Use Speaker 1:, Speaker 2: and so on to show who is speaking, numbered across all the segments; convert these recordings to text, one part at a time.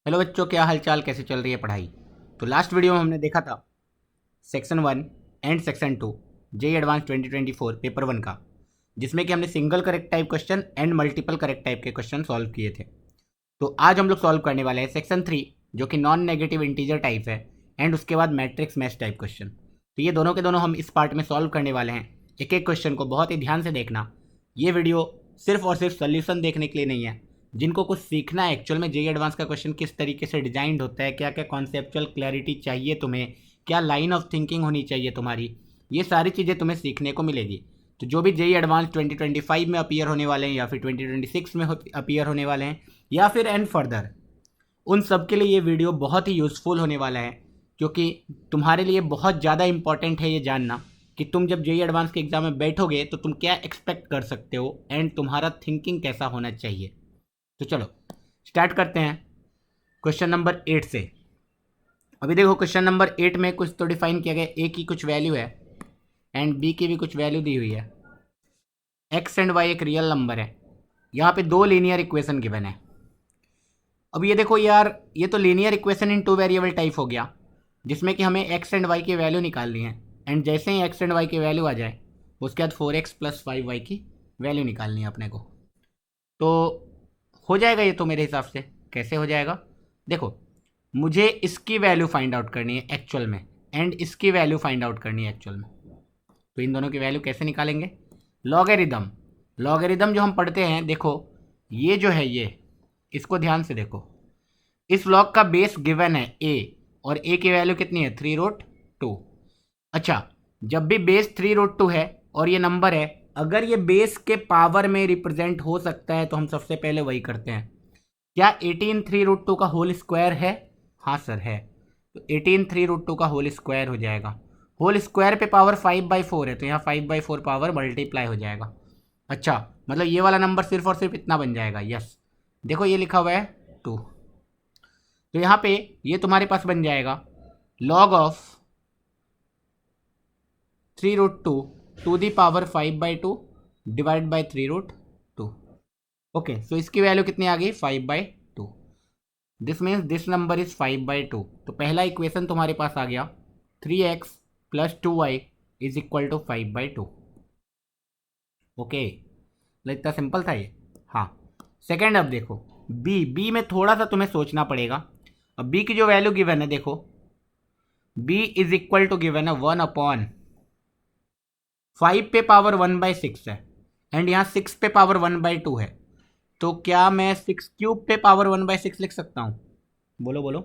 Speaker 1: Hello बच्चों, क्या हालचाल, कैसे चल रही है पढ़ाई। तो लास्ट वीडियो में हमने देखा था section 1 and section 2 JEE advance 2024 paper 1 का, जिसमें कि हमने single correct type question and multiple correct type के क्वेश्चन सॉल्व किए थे। तो आज हम लोग सॉल्व करने वाले हैं सेक्शन 3, जो कि नॉन नेगेटिव इंटीजर टाइप है, एंड उसके बाद मैट्रिक्स मैच टाइप क्वेश्चन। तो ये दोनों के दोनों हम इस पार्ट में सॉल्व करने वाले हैं। एक एक क्वेश्चन को बहुत ही ध्यान से देखना। ये वीडियो सिर्फ और सिर्फ सोल्यूशन देखने के लिए नहीं है। जिनको कुछ सीखना है एक्चुअल में जेई एडवांस का क्वेश्चन किस तरीके से डिजाइंड होता है, क्या क्या कॉन्सेप्चुअल क्लैरिटी चाहिए तुम्हें, क्या लाइन ऑफ थिंकिंग होनी चाहिए तुम्हारी, ये सारी चीज़ें तुम्हें सीखने को मिलेगी। तो जो भी जेई एडवांस 2025 में अपीयर होने वाले हैं, या फिर 2026 में अपीयर होने वाले हैं, या फिर एंड फर्दर, उन सब के लिए ये वीडियो बहुत ही यूज़फुल होने वाला है। क्योंकि तुम्हारे लिए बहुत ज़्यादा इंपॉर्टेंट है ये जानना कि तुम जब जेई एडवांस के एग्ज़ाम में बैठोगे तो तुम क्या एक्सपेक्ट कर सकते हो, एंड तुम्हारा थिंकिंग कैसा होना चाहिए। तो चलो स्टार्ट करते हैं क्वेश्चन नंबर 8 से। अभी देखो, क्वेश्चन नंबर 8 में कुछ तो डिफाइन किया गया, ए की कुछ वैल्यू है एंड बी की भी कुछ वैल्यू दी हुई है। एक्स एंड वाई एक रियल नंबर है। यहाँ पे दो लीनियर इक्वेशन गिवन है। अब ये देखो यार, ये तो linear equation in two variable type हो गया, जिसमें कि हमें एक्स एंड वाई की वैल्यू निकालनी है। एंड जैसे ही एक्स एंड वाई की वैल्यू आ जाए, उसके बाद 4x + 5y की वैल्यू निकालनी है अपने को। तो हो जाएगा ये तो मेरे हिसाब से। कैसे हो जाएगा, देखो, मुझे इसकी वैल्यू फाइंड आउट करनी है एक्चुअल में, एंड इसकी वैल्यू फाइंड आउट करनी है एक्चुअल में। तो इन दोनों की वैल्यू कैसे निकालेंगे, लॉगरिदम। लॉगरिदम जो हम पढ़ते हैं, देखो ये जो है, ये इसको ध्यान से देखो। इस लॉग का बेस गिवन है a, और a की वैल्यू कितनी है, 3√2। अच्छा, जब भी बेस 3√2 है और ये नंबर है, अगर ये बेस के पावर में रिप्रेजेंट हो सकता है तो हम सबसे पहले वही करते हैं। क्या 18 3√2 का होल स्क्वायर है? हाँ सर है। तो 18 3√2 का होल स्क्वायर हो जाएगा। होल स्क्वायर पे पावर 5/4 है, तो यहाँ 5/4 पावर मल्टीप्लाई हो जाएगा। अच्छा, मतलब ये वाला नंबर सिर्फ और सिर्फ इतना बन जाएगा। यस, देखो ये लिखा हुआ है 2। तो यहाँ पे ये तुम्हारे पास बन जाएगा log of 3√2 to the power 5/2 divide by 3√2। Okay, so इसकी वैल्यू कितनी आ गई, 5/2। This means this number is 5/2। तो पहला इक्वेशन तुम्हारे पास आ गया 3x + 2y is equal to 5/2। Okay, इतना सिंपल था ये। हाँ, सेकेंड, अब देखो बी में थोड़ा सा तुम्हें सोचना पड़ेगा। अब बी की जो वैल्यू गिवन है, देखो b is equal to given है 1/5 पे पावर 1/6 है, एंड यहाँ 6 पे पावर 1/2 है। तो क्या मैं 6³ पे पावर 1/6 लिख सकता हूँ? बोलो बोलो।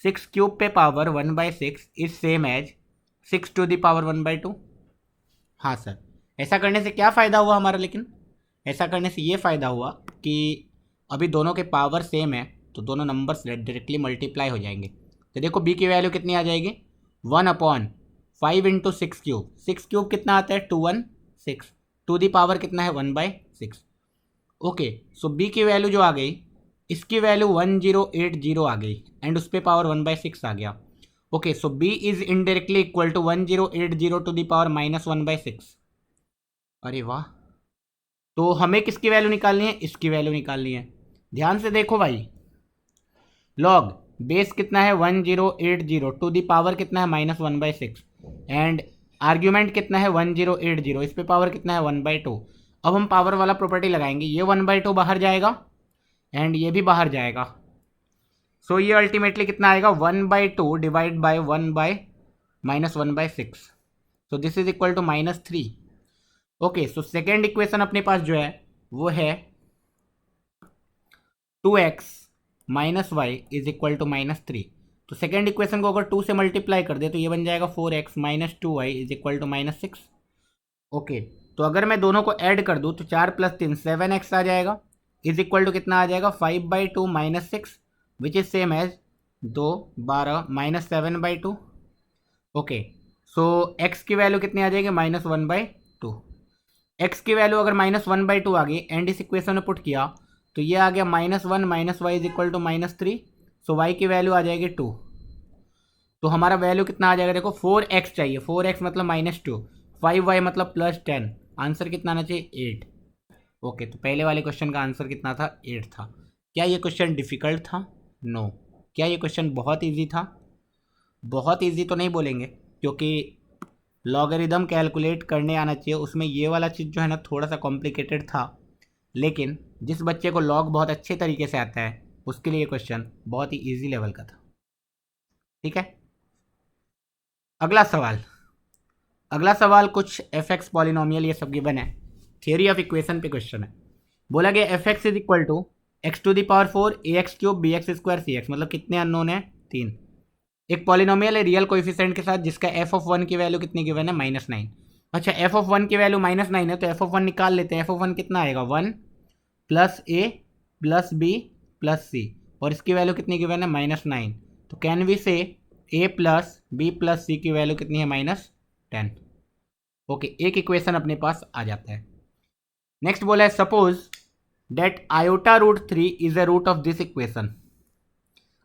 Speaker 1: 6³ पे power 1/6 is same as 6 to the power 1/2। हाँ सर। ऐसा करने से क्या फ़ायदा हुआ हमारा, लेकिन ऐसा करने से ये फ़ायदा हुआ कि अभी दोनों के पावर सेम है, तो दोनों नंबर्स डायरेक्टली मल्टीप्लाई हो जाएंगे। तो देखो बी की वैल्यू कितनी आ जाएगी, 1/5 इंटू 6³ 6³ कितना आता है, 216। टू दी पावर कितना है, 1/6। ओके, सो बी की वैल्यू जो आ गई, इसकी वैल्यू 1080 आ गई, एंड उस पर पावर 1/6 आ गया। Okay, so b is indirectly equal to 1080 to the power -1/6। अरे वाह। तो हमें किसकी वैल्यू निकालनी है, इसकी वैल्यू निकालनी है। ध्यान से देखो भाई, लॉग बेस कितना है 1080 टू दी पावर कितना है -1/6, एंड आर्ग्यूमेंट कितना है 1080, इस पे पावर कितना है 1/2। अब हम पावर वाला प्रॉपर्टी लगाएंगे, ये 1/2 बाहर जाएगा एंड ये भी बाहर जाएगा। सो ये अल्टीमेटली कितना आएगा, 1/2 divide by 1/(-1/6). So this is equal to -3। Okay, so second equation अपने पास जो है वो है 2x - y is equal to -3। तो सेकेंड इक्वेशन को अगर 2 से मल्टीप्लाई कर दे तो ये बन जाएगा 4x - 2y is equal to -6। Okay, तो अगर मैं दोनों को ऐड कर दूँ तो 4 + 3 7x आ जाएगा, इज इक्वल टू कितना आ जाएगा, 5/2 - 6 which is same as 2 12 -7/2। Okay, so x की वैल्यू कितनी आ जाएगी, -1/2। x की वैल्यू अगर -1/2 आ गई एंड इस इक्वेशन में पुट किया तो ये आ गया -1 - y is equal to -3। So y की वैल्यू आ जाएगी 2। तो हमारा वैल्यू कितना आ जाएगा, देखो 4x चाहिए, 4x मतलब -2, 5y मतलब +10। आंसर कितना आना चाहिए, 8। ओके, तो पहले वाले क्वेश्चन का आंसर कितना था, 8 था। क्या ये क्वेश्चन डिफिकल्ट था? नो। क्या ये क्वेश्चन बहुत इजी था? बहुत इजी तो नहीं बोलेंगे, क्योंकि लॉगरिदम कैलकुलेट करने आना चाहिए, उसमें ये वाला चीज़ जो है ना थोड़ा सा कॉम्प्लिकेटेड था, लेकिन जिस बच्चे को लॉग बहुत अच्छे तरीके से आता है उसके लिए क्वेश्चन बहुत ही इजी लेवल का था। ठीक है, अगला सवाल। अगला सवाल कुछ एफ एक्स पॉलिनोमियल ये सब गिवन है, थियोरी ऑफ इक्वेशन पे क्वेश्चन है। बोला गया f x is equal to x to the power 4 a x cube b x square c x, मतलब कितने अननोन है? 3। एक पॉलिनोमियल है रियल कोएफिशिएंट के साथ जिसका एफ ऑफ 1 की वैल्यू कितनी गिवन है? -9। अच्छा, एफ ऑफ 1 की वैल्यू -9 है तो एफ ऑफ 1 निकाल लेते हैं। एफ ऑफ 1 कितना आएगा? 1 प्लस ए प्लस बी प्लस सी, और इसकी वैल्यू कितनी गिवन है? -9। तो कैन वी से ए प्लस बी प्लस सी की वैल्यू कितनी है? -10। ओके, एक इक्वेशन अपने पास आ जाता है। नेक्स्ट बोला है suppose that iota root 3 is a root of this equation.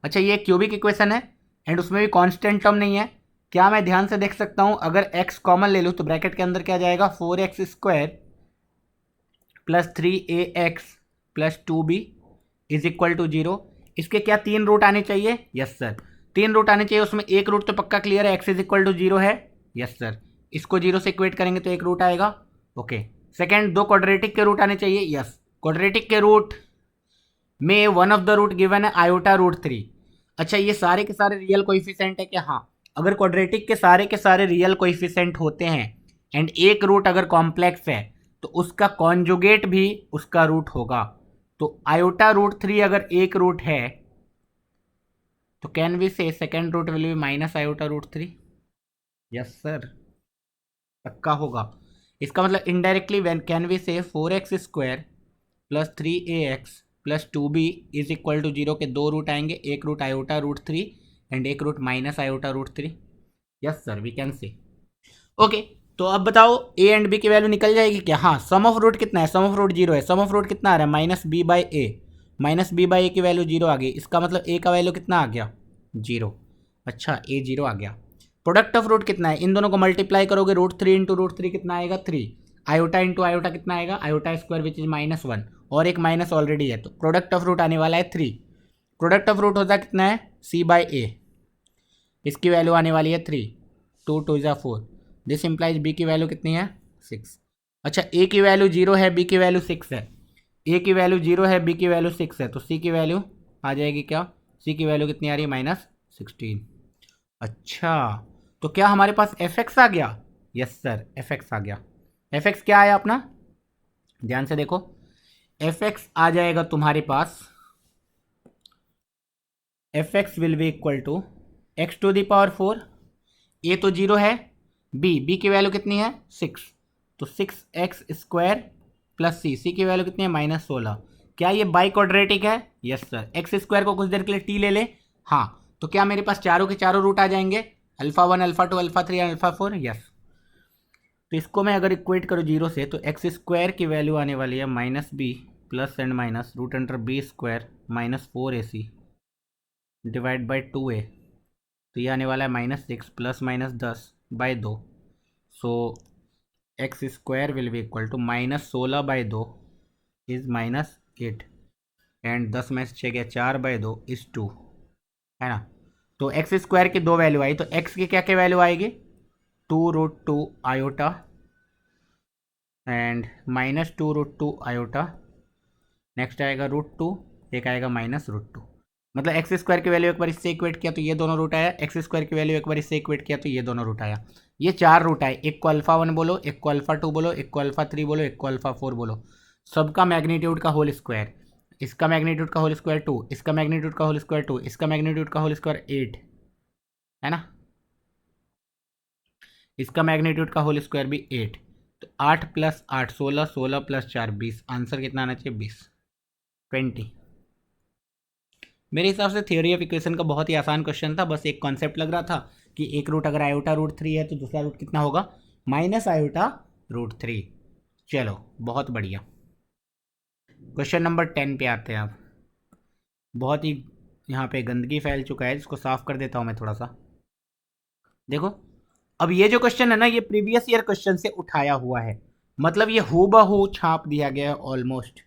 Speaker 1: अच्छा, ये क्यूबिक इक्वेशन है एंड उसमें भी कांस्टेंट टर्म नहीं है। क्या मैं ध्यान से देख सकता हूं? अगर x कॉमन ले लूं तो ब्रैकेट के अंदर क्या जाएगा? 4x square plus 3ax plus 2b is equal to 0। इसके क्या 3 रूट आने चाहिए? यस सर, 3 रूट आने चाहिए। उसमें एक रूट तो पक्का क्लियर है, x इज इक्वल टू 0 है। यस सर, इसको 0 से इक्वेट करेंगे तो एक रूट आएगा। ओके, सेकेंड, 2 क्वाड्रेटिक के रूट आने चाहिए। यस, क्वाड्रेटिक के रूट में one of the root given है आयोटा रूट 3। अच्छा, ये सारे के सारे रियल कोएफिशिएंट है क्या? हाँ, अगर क्वाड्रेटिक के सारे रियल कोएफिशिएंट होते हैं एंड एक रूट अगर कॉम्प्लेक्स है तो उसका कॉन्जुगेट भी उसका रूट होगा। तो आयोटा रूट 3 अगर एक रूट है तो can we say second root will be minus iota root 3? Yes sir, पक्का होगा। इसका मतलब indirectly when can we say 4x square plus 3ax plus 2b is equal to 0 के 2 रूट आएंगे, एक रूट आयोटा रूट 3 एंड एक root minus iota root 3। Yes sir, we can say. Okay, तो अब बताओ a एंड b की वैल्यू निकल जाएगी क्या? हाँ, सम ऑफ रूट कितना है? सम ऑफ रूट 0 है। सम ऑफ रूट कितना आ रहा है? -b/a। -b/a की वैल्यू 0 आ गई, इसका मतलब a का वैल्यू कितना आ गया? 0। अच्छा, a 0 आ गया। प्रोडक्ट ऑफ रूट कितना है? इन दोनों को मल्टीप्लाई करोगे, √3 इंटू √3 कितना आएगा? 3। आयोटा इंटू आयोटा कितना आएगा? आयोटा स्क्वायर विच इज -1, और एक माइनस ऑलरेडी है तो प्रोडक्ट ऑफ रूट आने वाला है 3। प्रोडक्ट ऑफ रूट होता कितना है? c/a, इसकी वैल्यू आने वाली है 3। 2 2 ज़ा 4, दिस इंप्लाइज b की वैल्यू कितनी है? 6। अच्छा, a की वैल्यू 0 है, b की वैल्यू 6 है। a की वैल्यू 0 है, b की वैल्यू 6 है, तो c की वैल्यू आ जाएगी क्या? c की वैल्यू कितनी आ रही है? -16। अच्छा, तो क्या हमारे पास fx आ गया? यस सर, fx आ गया। fx क्या आया अपना? ध्यान से देखो, fx आ जाएगा तुम्हारे पास, fx will be equal to x to the power 4, a तो 0 है, b की वैल्यू कितनी है? 6, तो 6x स्क्वायर प्लस c की वैल्यू कितनी है? -16। क्या ये बाई क्वाड्रेटिक है? Yes sir. एक्स स्क्वायर को कुछ देर के लिए t ले ले। हाँ, तो क्या मेरे पास चारों के चारों रूट आ जाएंगे? α1 α2 α3 α4? यस। तो इसको मैं अगर इक्वेट करूँ 0 से तो एक्स स्क्वायर की वैल्यू आने वाली है -b plus and minus root under b square -4ac divide by 2a, तो ये आने वाला है -6 plus -10/2। So x square will be equal to -16/2 is -8 and 10 में से 6 गया 4/2 इज 2, है ना। तो एक्स स्क्वायर की 2 वैल्यू आई, तो एक्स की क्या क्या वैल्यू आएगी? 2√2 आयोटा एंड -2√2 आयोटा, नेक्स्ट आएगा √2, एक आएगा -√2। मतलब एक्स स्क्वायर की वैल्यू एक बार इससे इक्वेट किया तो ये दोनों रूट आया, एक्स स्क्वायर की वैल्यू एक बार इससे इक्वेट किया तो ये दोनों रूट आया। ये 4 रूट आए, एक को α1 बोलो, एक को α2 बोलो, एक को α3 बोलो, एक को α4 बोलो, सबका मैग्नीट्यूड का होल स्क्वायर। इसका मैग्नीट्यूड का होल स्क्वायर 2, इसका मैग्नीट्यूड का होल स्क्वायर 2, इसका मैग्नीट्यूड का होल स्क्वायर 8, है ना। इसका मैग्नीट्यूड का होल स्क्वायर भी 8, तो 8 + 8 16, 16 + 4 20, आंसर कितना आना चाहिए? 20। मेरे हिसाब से थ्योरी ऑफ इक्वेशन का बहुत ही आसान क्वेश्चन था, बस एक कॉन्सेप्ट लग रहा था कि एक रूट अगर आयोटा रूट 3 है तो दूसरा रूट कितना होगा? Minus iota root 3। चलो, बहुत बढ़िया। क्वेश्चन नंबर 10 पे आते हैं अब। बहुत ही यहाँ पे गंदगी फैल चुका है, इसको साफ कर देता हूँ मैं थोड़ा सा। देखो, अब ये जो क्वेश्चन है ना, ये प्रीवियस ईयर क्वेश्चन से उठाया हुआ है, मतलब ये हूबहू छाप दिया गया है ऑलमोस्ट।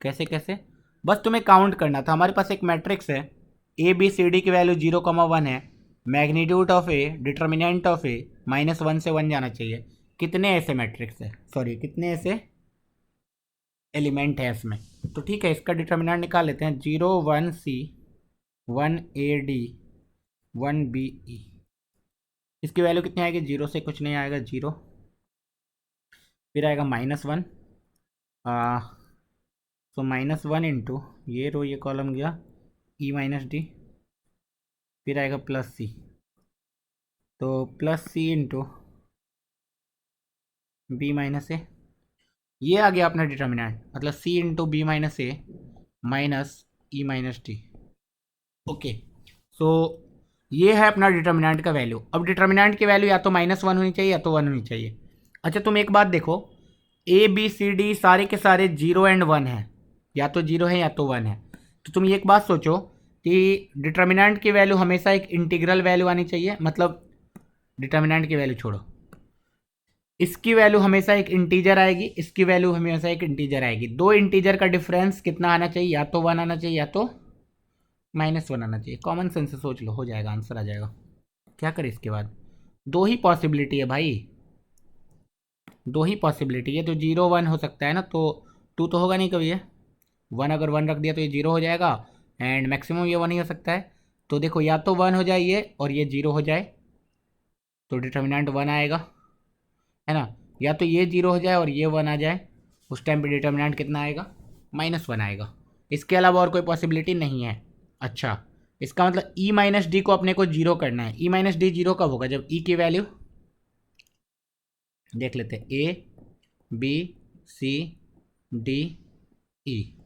Speaker 1: कैसे कैसे? बस तुम्हें काउंट करना था। हमारे पास एक मैट्रिक्स है, ए बी सी डी की वैल्यू 0,1 है, magnitude of A, determinant of A -1 से 1 जाना चाहिए। कितने ऐसे मैट्रिक्स है, सॉरी कितने ऐसे एलिमेंट है इसमें? तो ठीक है, इसका डिटर्मिनेंट निकाल लेते हैं। 0 1 सी 1 ए डी 1 बी ई। इसकी वैल्यू कितनी आएगी? 0 से कुछ नहीं आएगा, 0। फिर आएगा -1, सो -1 इंटू ये रो ये कॉलम गया ई माइनस डी। फिर आएगा प्लस सी, तो प्लस सी इंटू बी माइनस ए। ये आ गया अपना डिटर्मिनेंट, मतलब सी इंटू बी माइनस ए minus E minus D. Okay, सो ये है अपना डिटर्मिनेंट का वैल्यू। अब डिटर्मिनेंट की वैल्यू या तो -1 होनी चाहिए या तो 1 होनी चाहिए। अच्छा तुम एक बात देखो, ए बी सी डी सारे के सारे 0 एंड 1 है, या तो 0 है या तो 1 है। तो तुम ये एक बात सोचो कि डिटर्मिनेंट की वैल्यू हमेशा एक इंटीग्रल वैल्यू आनी चाहिए, मतलब डिटर्मिनेंट की वैल्यू छोड़ो, इसकी वैल्यू हमेशा एक इंटीजर आएगी, इसकी वैल्यू हमेशा एक इंटीजर आएगी। दो इंटीजर का डिफरेंस कितना आना चाहिए? या तो 1 आना चाहिए या तो -1 आना चाहिए। कॉमन सेंस से सोच लो, हो जाएगा, आंसर आ जाएगा। क्या करें इसके बाद? दो ही पॉसिबिलिटी है भाई, दो ही पॉसिबिलिटी है। तो 0 1 हो सकता है ना, तो 2 तो होगा नहीं कभी है। 1 अगर 1 रख दिया तो ये 0 हो जाएगा, एंड मैक्सिमम ये 1 ही हो सकता है। तो देखो या तो 1 हो जाए ये और ये 0 हो जाए, तो डिटर्मिनेंट 1 आएगा, है ना। या तो ये 0 हो जाए और ये 1 आ जाए, उस टाइम पे डिटर्मिनेंट कितना आएगा? -1 आएगा। इसके अलावा और कोई पॉसिबिलिटी नहीं है। अच्छा, इसका मतलब ई माइनस डी को अपने को 0 करना है। ई माइनस डी 0 कब होगा? जब ई की वैल्यू देख लेते हैं, ए बी सी डी ई।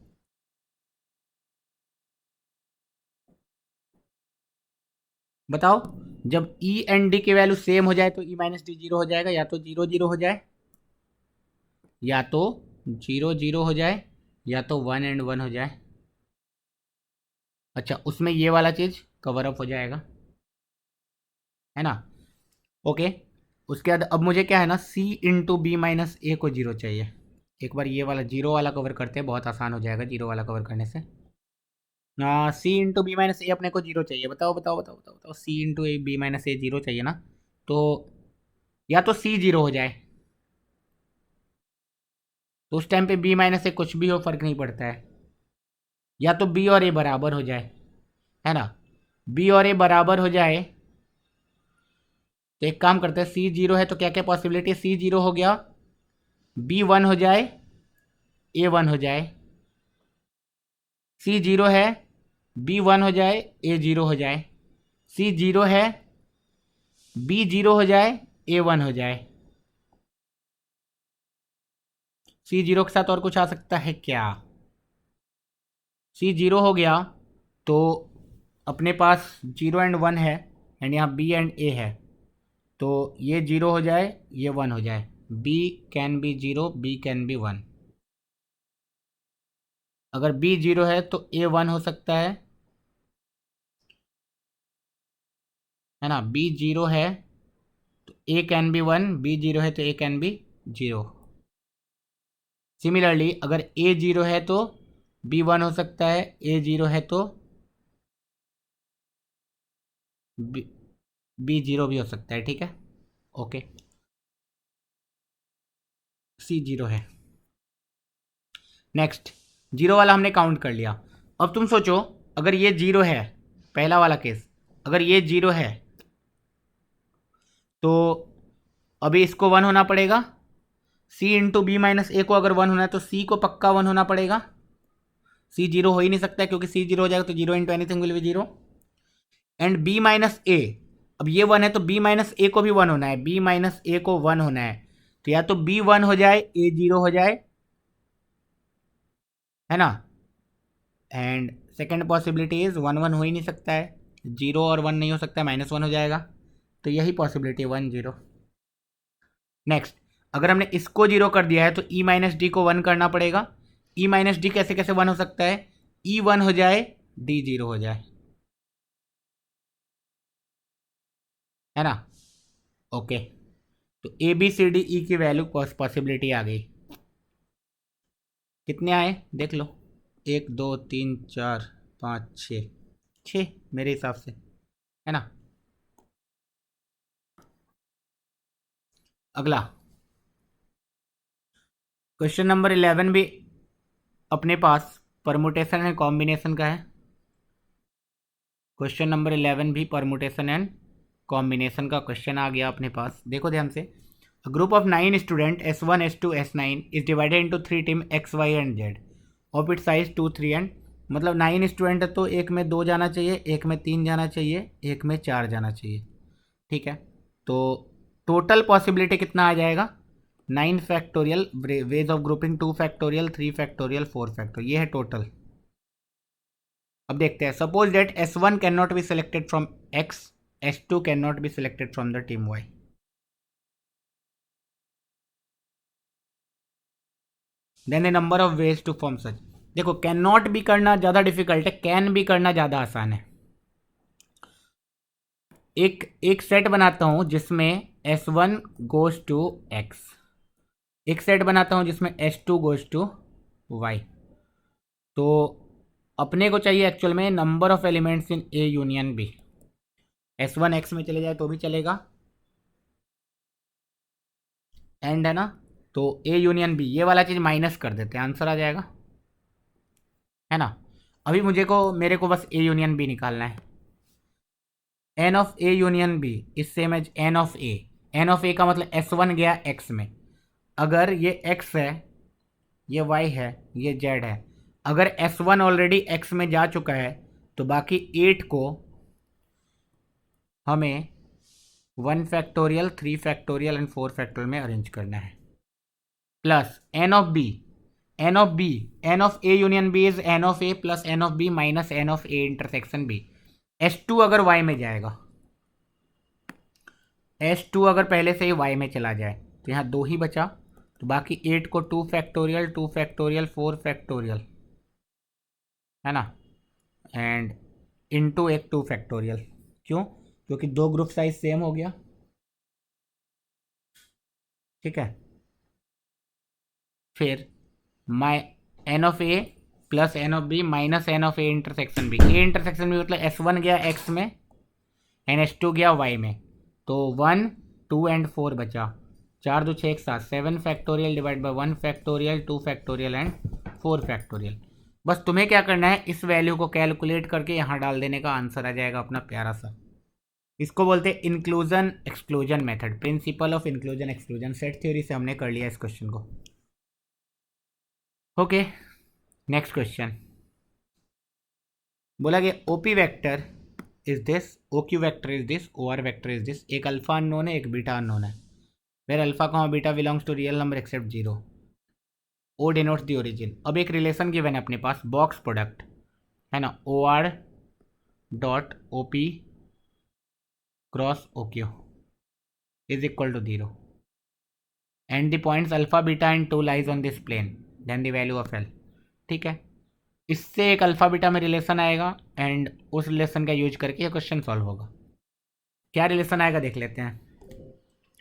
Speaker 1: बताओ, जब ई एंड डी की वैल्यू सेम हो जाए तो ई माइनस डी 0 हो जाएगा, या तो 0 0 हो जाए, या तो 0 0 हो जाए, या तो 1 एंड 1 हो जाए। अच्छा, उसमें ये वाला चीज़ कवर अप हो जाएगा, है ना। ओके, उसके बाद अब मुझे क्या है ना, सी इंटू बी माइनस ए को 0 चाहिए। एक बार ये वाला 0 वाला कवर करते हैं, बहुत आसान हो जाएगा 0 वाला कवर करने से। सी इंटू बी माइनस ए अपने को 0 चाहिए। बताओ बताओ बताओ बताओ बताओ, सी इंटू ए बी माइनस ए 0 चाहिए ना। तो या तो सी 0 हो जाए, तो उस टाइम पे बी माइनस ए कुछ भी हो फर्क नहीं पड़ता है, या तो बी और ए बराबर हो जाए, है ना। बी और ए बराबर हो जाए तो एक काम करते हैं, सी 0 है तो क्या क्या पॉसिबिलिटी है? सी 0 हो गया, बी 1 हो जाए, ए 1 हो जाए। सी 0 है, बी 1 हो जाए, ए 0 हो जाए। सी 0 है, बी 0 हो जाए, ए 1 हो जाए। सी 0 के साथ और कुछ आ सकता है क्या? सी 0 हो गया तो अपने पास 0 एंड 1 है, एंड यहाँ बी एंड ए है, तो ये 0 हो जाए, ये 1 हो जाए। B can be 0, b can be 1। अगर बी 0 है तो ए 1 हो सकता है ना। बी 0 है तो ए कैन बी 1, बी 0 है तो ए कैन बी 0। सिमिलरली अगर ए 0 है तो बी 1 हो सकता है, ए 0 है तो बी 0 भी हो सकता है, ठीक है। ओके, सी 0 है। नेक्स्ट, 0 वाला हमने काउंट कर लिया। अब तुम सोचो, अगर ये 0 है, पहला वाला केस, अगर ये 0 है तो अभी इसको 1 होना पड़ेगा। सी इंटू बी माइनस ए को अगर 1 होना है तो सी को पक्का 1 होना पड़ेगा। सी 0 हो ही नहीं सकता है, क्योंकि सी 0 हो जाएगा तो 0 into anything will be 0। And B minus A, अब ये 1 है तो बी माइनस ए को भी 1 होना है, बी माइनस ए को 1 होना है। तो या तो बी 1 हो जाए, ए 0 हो जाए, है ना। एंड सेकेंड पॉसिबिलिटी इज 1 1 हो ही नहीं सकता है, 0 और 1 नहीं हो सकता है, -1 हो जाएगा। तो यही पॉसिबिलिटी है, 1 0। नेक्स्ट, अगर हमने इसको 0 कर दिया है तो ई माइनस डी को 1 करना पड़ेगा। ई माइनस डी कैसे कैसे 1 हो सकता है? ई 1 हो जाए, डी 0 हो जाए, है ना। ओके, तो ए बी सी डी ई की वैल्यू पॉसिबिलिटी आ गई। कितने आए देख लो। 1 2 3 4 5 6 6 मेरे हिसाब से, है ना। अगला क्वेश्चन नंबर 11 भी अपने पास परमुटेशन एंड कॉम्बिनेशन का है। क्वेश्चन नंबर 11 भी परमुटेशन एंड कॉम्बिनेशन का क्वेश्चन आ गया अपने पास। देखो ध्यान से, a group of 9 student S1 S2 S9 is divided into 3 team X Y and Z of it size 2 3 and, मतलब 9 स्टूडेंट है तो एक में 2 जाना चाहिए, एक में 3 जाना चाहिए, एक में 4 जाना चाहिए, ठीक है। तो टोटल पॉसिबिलिटी कितना आ जाएगा, 9 factorial, ways of grouping 2 factorial 3 factorial 4 factorial, ये है टोटल। अब देखते हैं, suppose that S1 can not be selected from X, S2 can not be selected from the team Y। Then the number of ways to form such. देखो can not भी करना ज़्यादा difficult है, कैन भी करना ज़्यादा आसान है। एक एक सेट बनाता हूँ जिसमें S1 गोज टू X, एक सेट बनाता हूँ जिसमें S2 गोज टू Y। तो अपने को चाहिए एक्चुअल में number of elements in A union B। S1 X में चले जाए तो भी चलेगा, एंड है ना, तो A यूनियन B, ये वाला चीज़ माइनस कर देते हैं, आंसर आ जाएगा, है ना। अभी मेरे को बस A यूनियन B निकालना है। N of A union B is same as n of A. N of A का मतलब S1 गया X में, अगर ये X है, ये Y है, ये Z है, अगर S1 ऑलरेडी X में जा चुका है तो बाकी 8 को हमें 1 फैक्टोरियल 3 फैक्टोरियल एंड 4 फैक्टोरियल में अरेंज करना है, plus n of b, n of b, n of A union B is n of a plus n of b minus n of a intersection b. S2 अगर Y में जाएगा, S2 अगर पहले से ही Y में चला जाए तो यहाँ 2 ही बचा, तो बाकी 8 को 2 फैक्टोरियल 2 फैक्टोरियल 4 फैक्टोरियल, है ना, एंड इनटू एक 2 फैक्टोरियल। क्यों, क्योंकि दो ग्रुप साइज सेम हो गया, ठीक है। फिर my n of a plus n of b minus n of a intersection b. A intersection b मतलब S1 गया X में एंड S2 गया Y में, तो 1 2 एंड 4 बचा, 4 2 6 एक साथ 7 factorial divide by 1 factorial 2 factorial and 4 factorial. बस तुम्हें क्या करना है, इस वैल्यू को कैलकुलेट करके यहाँ डाल देने का, आंसर आ जाएगा अपना प्यारा सा। इसको बोलते हैं inclusion exclusion method, principle of inclusion exclusion. Set theory से हमने कर लिया इस क्वेश्चन को। ओके, नेक्स्ट क्वेश्चन बोला गया OP vector is this, O Q vector is this, O R vector is this. एक अल्फा अननोन है, एक बीटा अननोन है, where alpha comma beta belongs to real number except 0। O denotes the origin. अब एक relation given है अपने पास, box product, है ना, O R dot O P cross O Q is equal to 0 and the points alpha beta and 2 lies on this plane, then the value of l. ठीक है, इससे एक अल्फा बीटा में रिलेशन आएगा एंड उस रिलेशन का यूज करके ये क्वेश्चन सॉल्व होगा। क्या रिलेशन आएगा देख लेते हैं।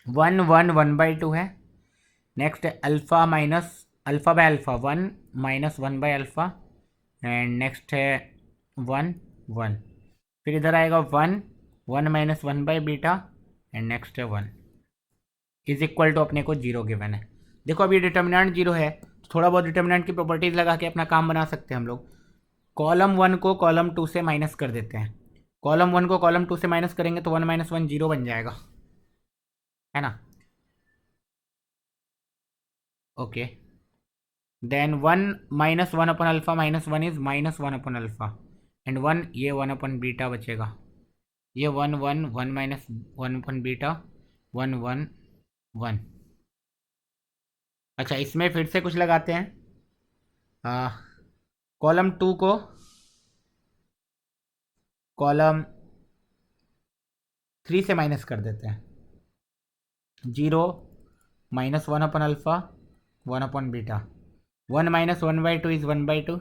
Speaker 1: 1 1 1/2 है, नेक्स्ट है alpha minus alpha by alpha 1 minus 1/अल्फा, एंड नेक्स्ट है 1 1, फिर इधर आएगा 1 1 माइनस 1/बीटा एंड नेक्स्ट है 1 इज इक्वल टू अपने को 0 गिवन है। देखो अभी डिटर्मिनेंट 0 है, थोड़ा बहुत डिटर्मिनेंट की प्रॉपर्टीज लगा के अपना काम बना सकते हैं हम लोग। कॉलम 1 को कॉलम 2 से माइनस कर देते हैं, कॉलम 1 को कॉलम 2 से माइनस करेंगे तो 1 माइनस 1 0 बन जाएगा, है ना। Okay, then 1 minus 1 upon alpha minus 1 is minus 1 upon alpha and 1, ये 1 अपन बीटा बचेगा, ये 1 1 1 माइनस 1 अपन बीटा 1 1 1। अच्छा, इसमें फिर से कुछ लगाते हैं, कॉलम 2 को कॉलम 3 से माइनस कर देते हैं, 0 minus 1 upon alpha 1 upon beta, 1 minus 1/2 is 1/2,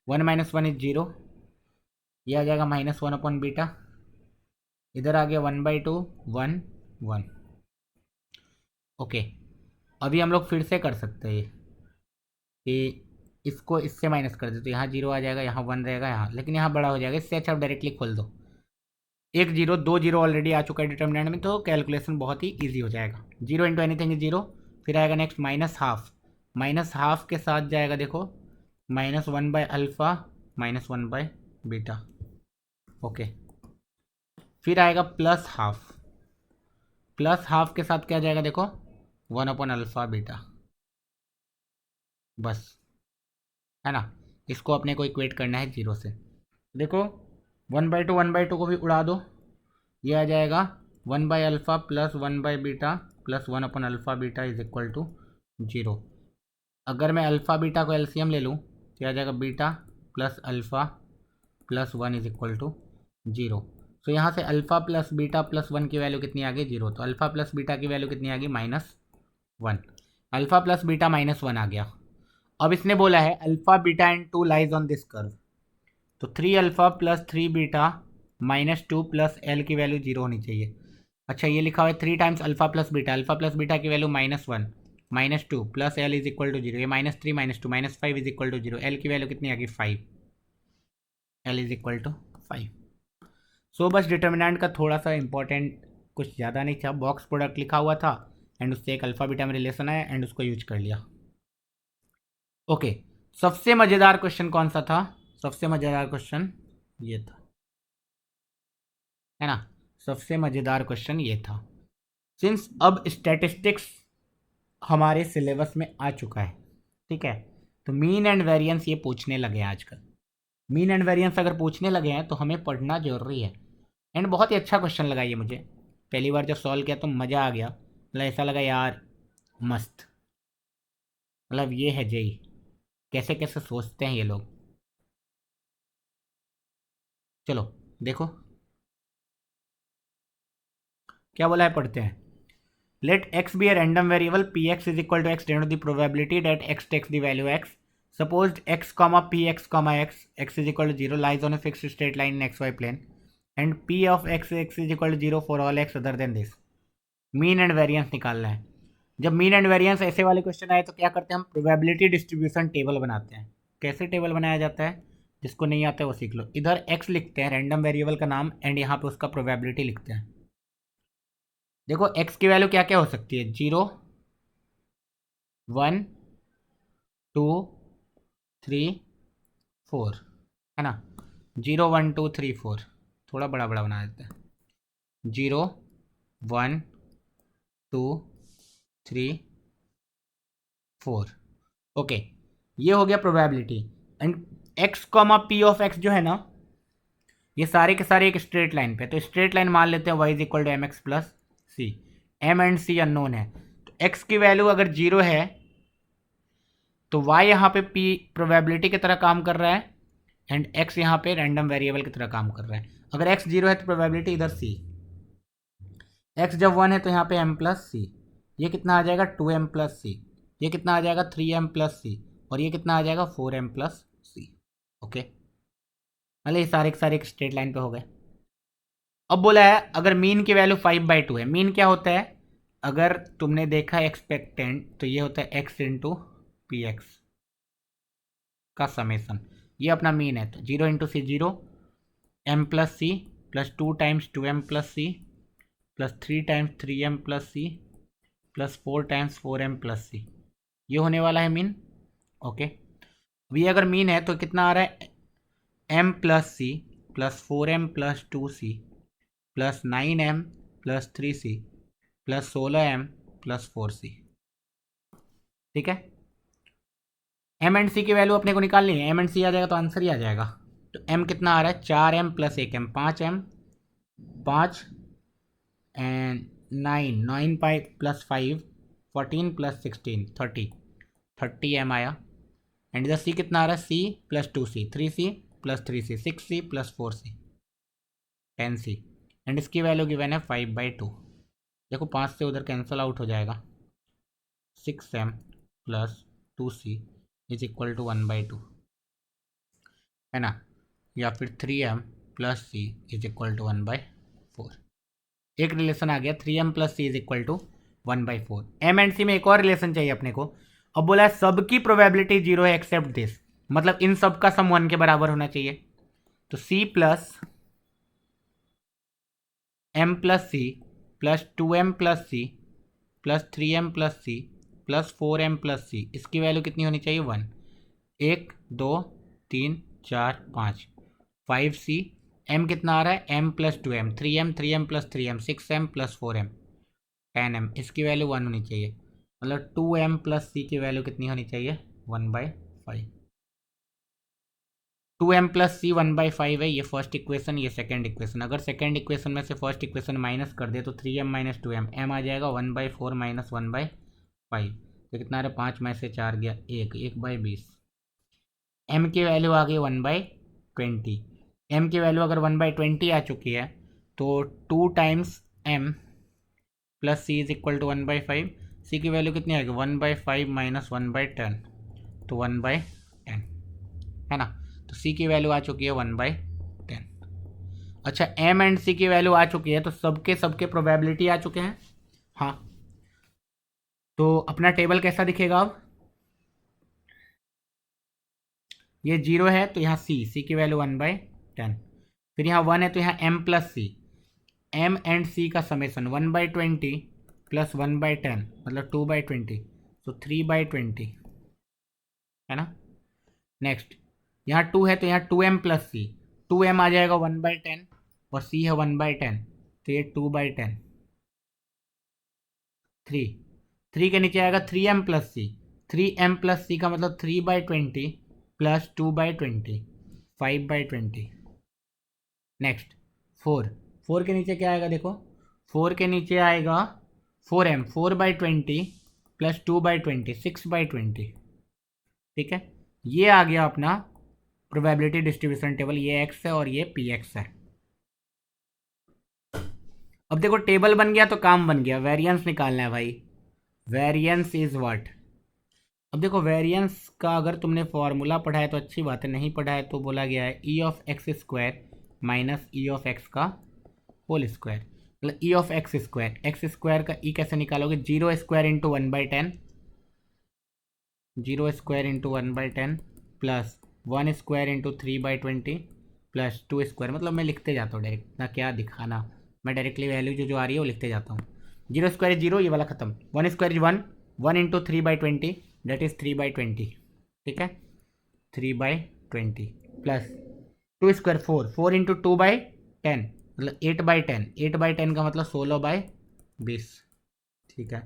Speaker 1: 1 minus 1 is 0, ये आ जाएगा माइनस 1 अपन बीटा, इधर आ गया 1/2 1 1। ओके, अभी हम लोग फिर से कर सकते हैं कि इसको इससे माइनस कर दे तो यहाँ 0 आ जाएगा, यहाँ 1 रहेगा यहाँ, लेकिन यहाँ बड़ा हो जाएगा। इससे अच्छा आप डायरेक्टली खोल दो। 1 0 2 0 ऑलरेडी आ चुका है डिटर्मिनेंट में, तो कैलकुलेशन बहुत ही ईजी हो जाएगा। 0 इंटू एनीथिंग इज 0। फिर आएगा next minus half. Minus half के साथ जाएगा देखो -1 by alpha -1 by beta. Okay, फिर आएगा प्लस हाफ। प्लस हाफ के साथ क्या जाएगा देखो 1 अपॉन अल्फ़ा बीटा, बस, है ना। इसको अपने को इक्वेट करना है 0 से। देखो 1/2 को भी उड़ा दो, ये आ जाएगा 1 by alpha plus 1 by beta plus 1 upon alpha beta is equal to 0। अगर मैं अल्फ़ा बीटा को एलसीएम ले लूँ तो आ जाएगा beta plus alpha plus 1 is equal to 0। तो यहाँ से अल्फ़ा प्लस बीटा प्लस 1 की वैल्यू कितनी आ गई 0। तो अल्फ़ा प्लस बीटा की वैल्यू कितनी आ गई -1। अल्फ़ा प्लस बीटा -1 आ गया। अब इसने बोला है alpha beta and 2 lies on this curve, तो 3 alpha plus 3 beta -2 plus l की वैल्यू 0 होनी चाहिए। अच्छा, ये लिखा हुआ है 3 टाइम्स अल्फ़ा प्लस बीटा की value -1 -2 plus l is equal to 0। ये -3 -2 -5 इज इक्वल टू 0। एल की वैल्यू कितनी आ गई 5। L is equal to 5। So बस डिटर्मिनेंट का थोड़ा सा इंपॉर्टेंट कुछ ज़्यादा नहीं था, बॉक्स प्रोडक्ट लिखा हुआ था एंड उससे एक अल्फ़ा बीटा में रिलेशन आया एंड उसको यूज कर लिया। ओके, सबसे मज़ेदार क्वेश्चन कौन सा था? सबसे मज़ेदार क्वेश्चन ये था, है ना। सबसे मज़ेदार क्वेश्चन ये था। सिंस अब स्टैटिस्टिक्स हमारे सिलेबस में आ चुका है, ठीक है, तो मीन एंड वेरिएंस ये पूछने लगे हैं आजकल। मीन एंड वेरिएंस अगर पूछने लगे हैं तो हमें पढ़ना जरूरी है। एंड बहुत ही अच्छा क्वेश्चन लगा ये मुझे, पहली बार जब सॉल्व किया तो मज़ा आ गया। मतलब ऐसा लगा यार मस्त, मतलब ये है जेई, कैसे कैसे सोचते हैं ये लोग। चलो देखो क्या बोला है, पढ़ते हैं। Let x be a random variable px is equal to x denote the probability that x takes the value x. Suppose x comma px comma x is equal to 0 lies on a fixed straight line in xy plane and p of x is equal to 0 for all x other than this. Mean and variance निकालना है। जब mean and variance ऐसे वाले question आए तो क्या करते हैं हम, प्रोबेबिलिटी डिस्ट्रीब्यूशन टेबल बनाते हैं। कैसे टेबल बनाया जाता है, जिसको नहीं आता है वो सीख लो। इधर x लिखते हैं रैंडम वेरिएबल का नाम एंड यहाँ पे उसका प्रोबेबिलिटी लिखते हैं। देखो x की वैल्यू क्या क्या हो सकती है, 0 1 2 3 4, है ना। 0 1 2 3 4, थोड़ा बड़ा बड़ा बना देते हैं। 0 1 2 3 4। ओके, ये हो गया probability. And x comma P of x जो है ना, ये सारे के सारे एक स्ट्रेट लाइन पे, तो स्ट्रेट लाइन मान लेते हैं y is equal to m x plus c. m and c unknown है, तो x की वैल्यू अगर 0 है तो y यहाँ पे p प्रोबेबिलिटी की तरह काम कर रहा है एंड x यहाँ पे रैंडम वेरिएबल की तरह काम कर रहा है। अगर x 0 है तो प्रोबेबिलिटी इधर c, x जब 1 है तो यहाँ पे m प्लस सी। ये कितना आ जाएगा 2m प्लस सी, ये कितना आ जाएगा 3m प्लस सी, और ये कितना आ जाएगा 4m प्लस सी। ओके, मतलब ये सारे के सारे एक स्ट्रेट लाइन पे हो गए। अब बोला है अगर मीन की वैल्यू 5/2 है। मीन क्या होता है, अगर तुमने देखा एक्सपेक्टेंट तो ये होता है x इंटू पी एक्स का समेसन, ये अपना मीन है। तो 0 इंटू सी 0, m प्लस सी प्लस 2 टाइम्स 2m प्लस सी प्लस 3 टाइम्स 3m प्लस सी plus 4 times 4m plus C, ये होने वाला है मीन। ओके, अब ये अगर मीन है तो कितना आ रहा है, m प्लस सी plus 4m plus 2c plus 9m plus 3c plus 16m plus 4c। ठीक है, m एंड c की वैल्यू अपने को निकालनी है। m एंड c आ जाएगा तो आंसर ही आ जाएगा। तो m कितना आ रहा है, 4m plus 1m 5m 5 and 9 plus 5 14 plus 16 30m आया। एंड इधर c कितना आ रहा है, c plus 2c 3c plus 3c 6c plus 4c 10c and इसकी वैल्यू गिवन है 5/2। देखो 5 से उधर कैंसिल आउट हो जाएगा, 6m plus 2c is equal to 1/2, है ना, या फिर 3m plus c is equal to 1/4। एक रिलेशन आ गया, 3m plus c is equal to 1/4। m and c में एक और रिलेशन चाहिए अपने को। अब बोला है सबकी प्रोबेबिलिटी 0 है एक्सेप्ट दिस, मतलब इन सब का सम 1 के बराबर होना चाहिए। तो c प्लस m प्लस सी प्लस 2m प्लस सी प्लस 3m प्लस सी प्लस 4m प्लस सी, इसकी वैल्यू कितनी होनी चाहिए 1। 1 2 3 4 5 5c, m कितना आ रहा है m plus 2m, 3m plus 3m 6m plus 4m 10m, इसकी वैल्यू 1 होनी चाहिए। मतलब 2m प्लस सी की वैल्यू कितनी होनी चाहिए 1/5। 2m प्लस सी 1/5 है, ये फर्स्ट इक्वेशन, ये सेकंड इक्वेशन। अगर सेकंड इक्वेशन में से फर्स्ट इक्वेशन माइनस कर दे तो 3m माइनस 2m, m आ जाएगा 1/4 माइनस 1/5, तो कितना आ रहा है 5 में से 4 गया 1/20। m की वैल्यू आ गई 1/20। m की वैल्यू अगर 1/20 आ चुकी है तो 2 times m plus c is equal to 1/5। सी की वैल्यू कितनी आएगी 1/5 माइनस 1/10, तो 1/10 है ना। तो सी की वैल्यू आ चुकी है 1/10। अच्छा एम एंड सी की वैल्यू आ चुकी है, तो सबके सबके प्रोबेबिलिटी आ चुके हैं। हाँ, तो अपना टेबल कैसा दिखेगा अब, ये 0 है तो यहाँ सी की वैल्यू 1/10, फिर यहाँ 1 है तो यहाँ m plus c, m and c का समेसन 1/20 प्लस 1/10 मतलब 2/20, तो 3/20 है ना। नेक्स्ट यहाँ 2 है तो यहाँ 2m प्लस सी, 2m आ जाएगा 1/10 और c है 1/10, तो ये 2/10। 3 के नीचे आएगा 3m प्लस सी, 3m प्लस सी का मतलब 3/20 प्लस 2/20 5/20। नेक्स्ट 4 के नीचे क्या आएगा देखो, 4 के नीचे आएगा 4m 4/20 प्लस 2/20 6/20। ठीक है, ये आ गया अपना प्रोबेबिलिटी डिस्ट्रीब्यूशन टेबल, ये x है और ये px है। अब देखो टेबल बन गया तो काम बन गया, वेरिएंस निकालना है भाई। वेरिएंस इज व्हाट, अब देखो वेरिएंस का अगर तुमने फॉर्मूला पढ़ा है तो अच्छी बात है, नहीं पढ़ा है तो बोला गया है ई of x square minus E of x का होल स्क्वायर, मतलब ई ऑफ एक्स स्क्वायर का ई कैसे निकालोगे, 0 square into 1/10, 0 square into 1/10 plus 1 square into 3/20 plus 2 square, मतलब मैं लिखते जाता हूँ डायरेक्ट ना, क्या दिखाना, मैं डायरेक्टली वैल्यू जो आ रही है वो लिखते जाता हूँ। 0 स्क्वायर 0, ये वाला खत्म, 1 स्क्वायर 1, 1 इंटू 3/20 दैट इज 3/20, ठीक है 3/20 प्लस 2 स्क्वायर 4 इंटू 2/10 मतलब 8/10, 8/10 का मतलब 16/20, ठीक है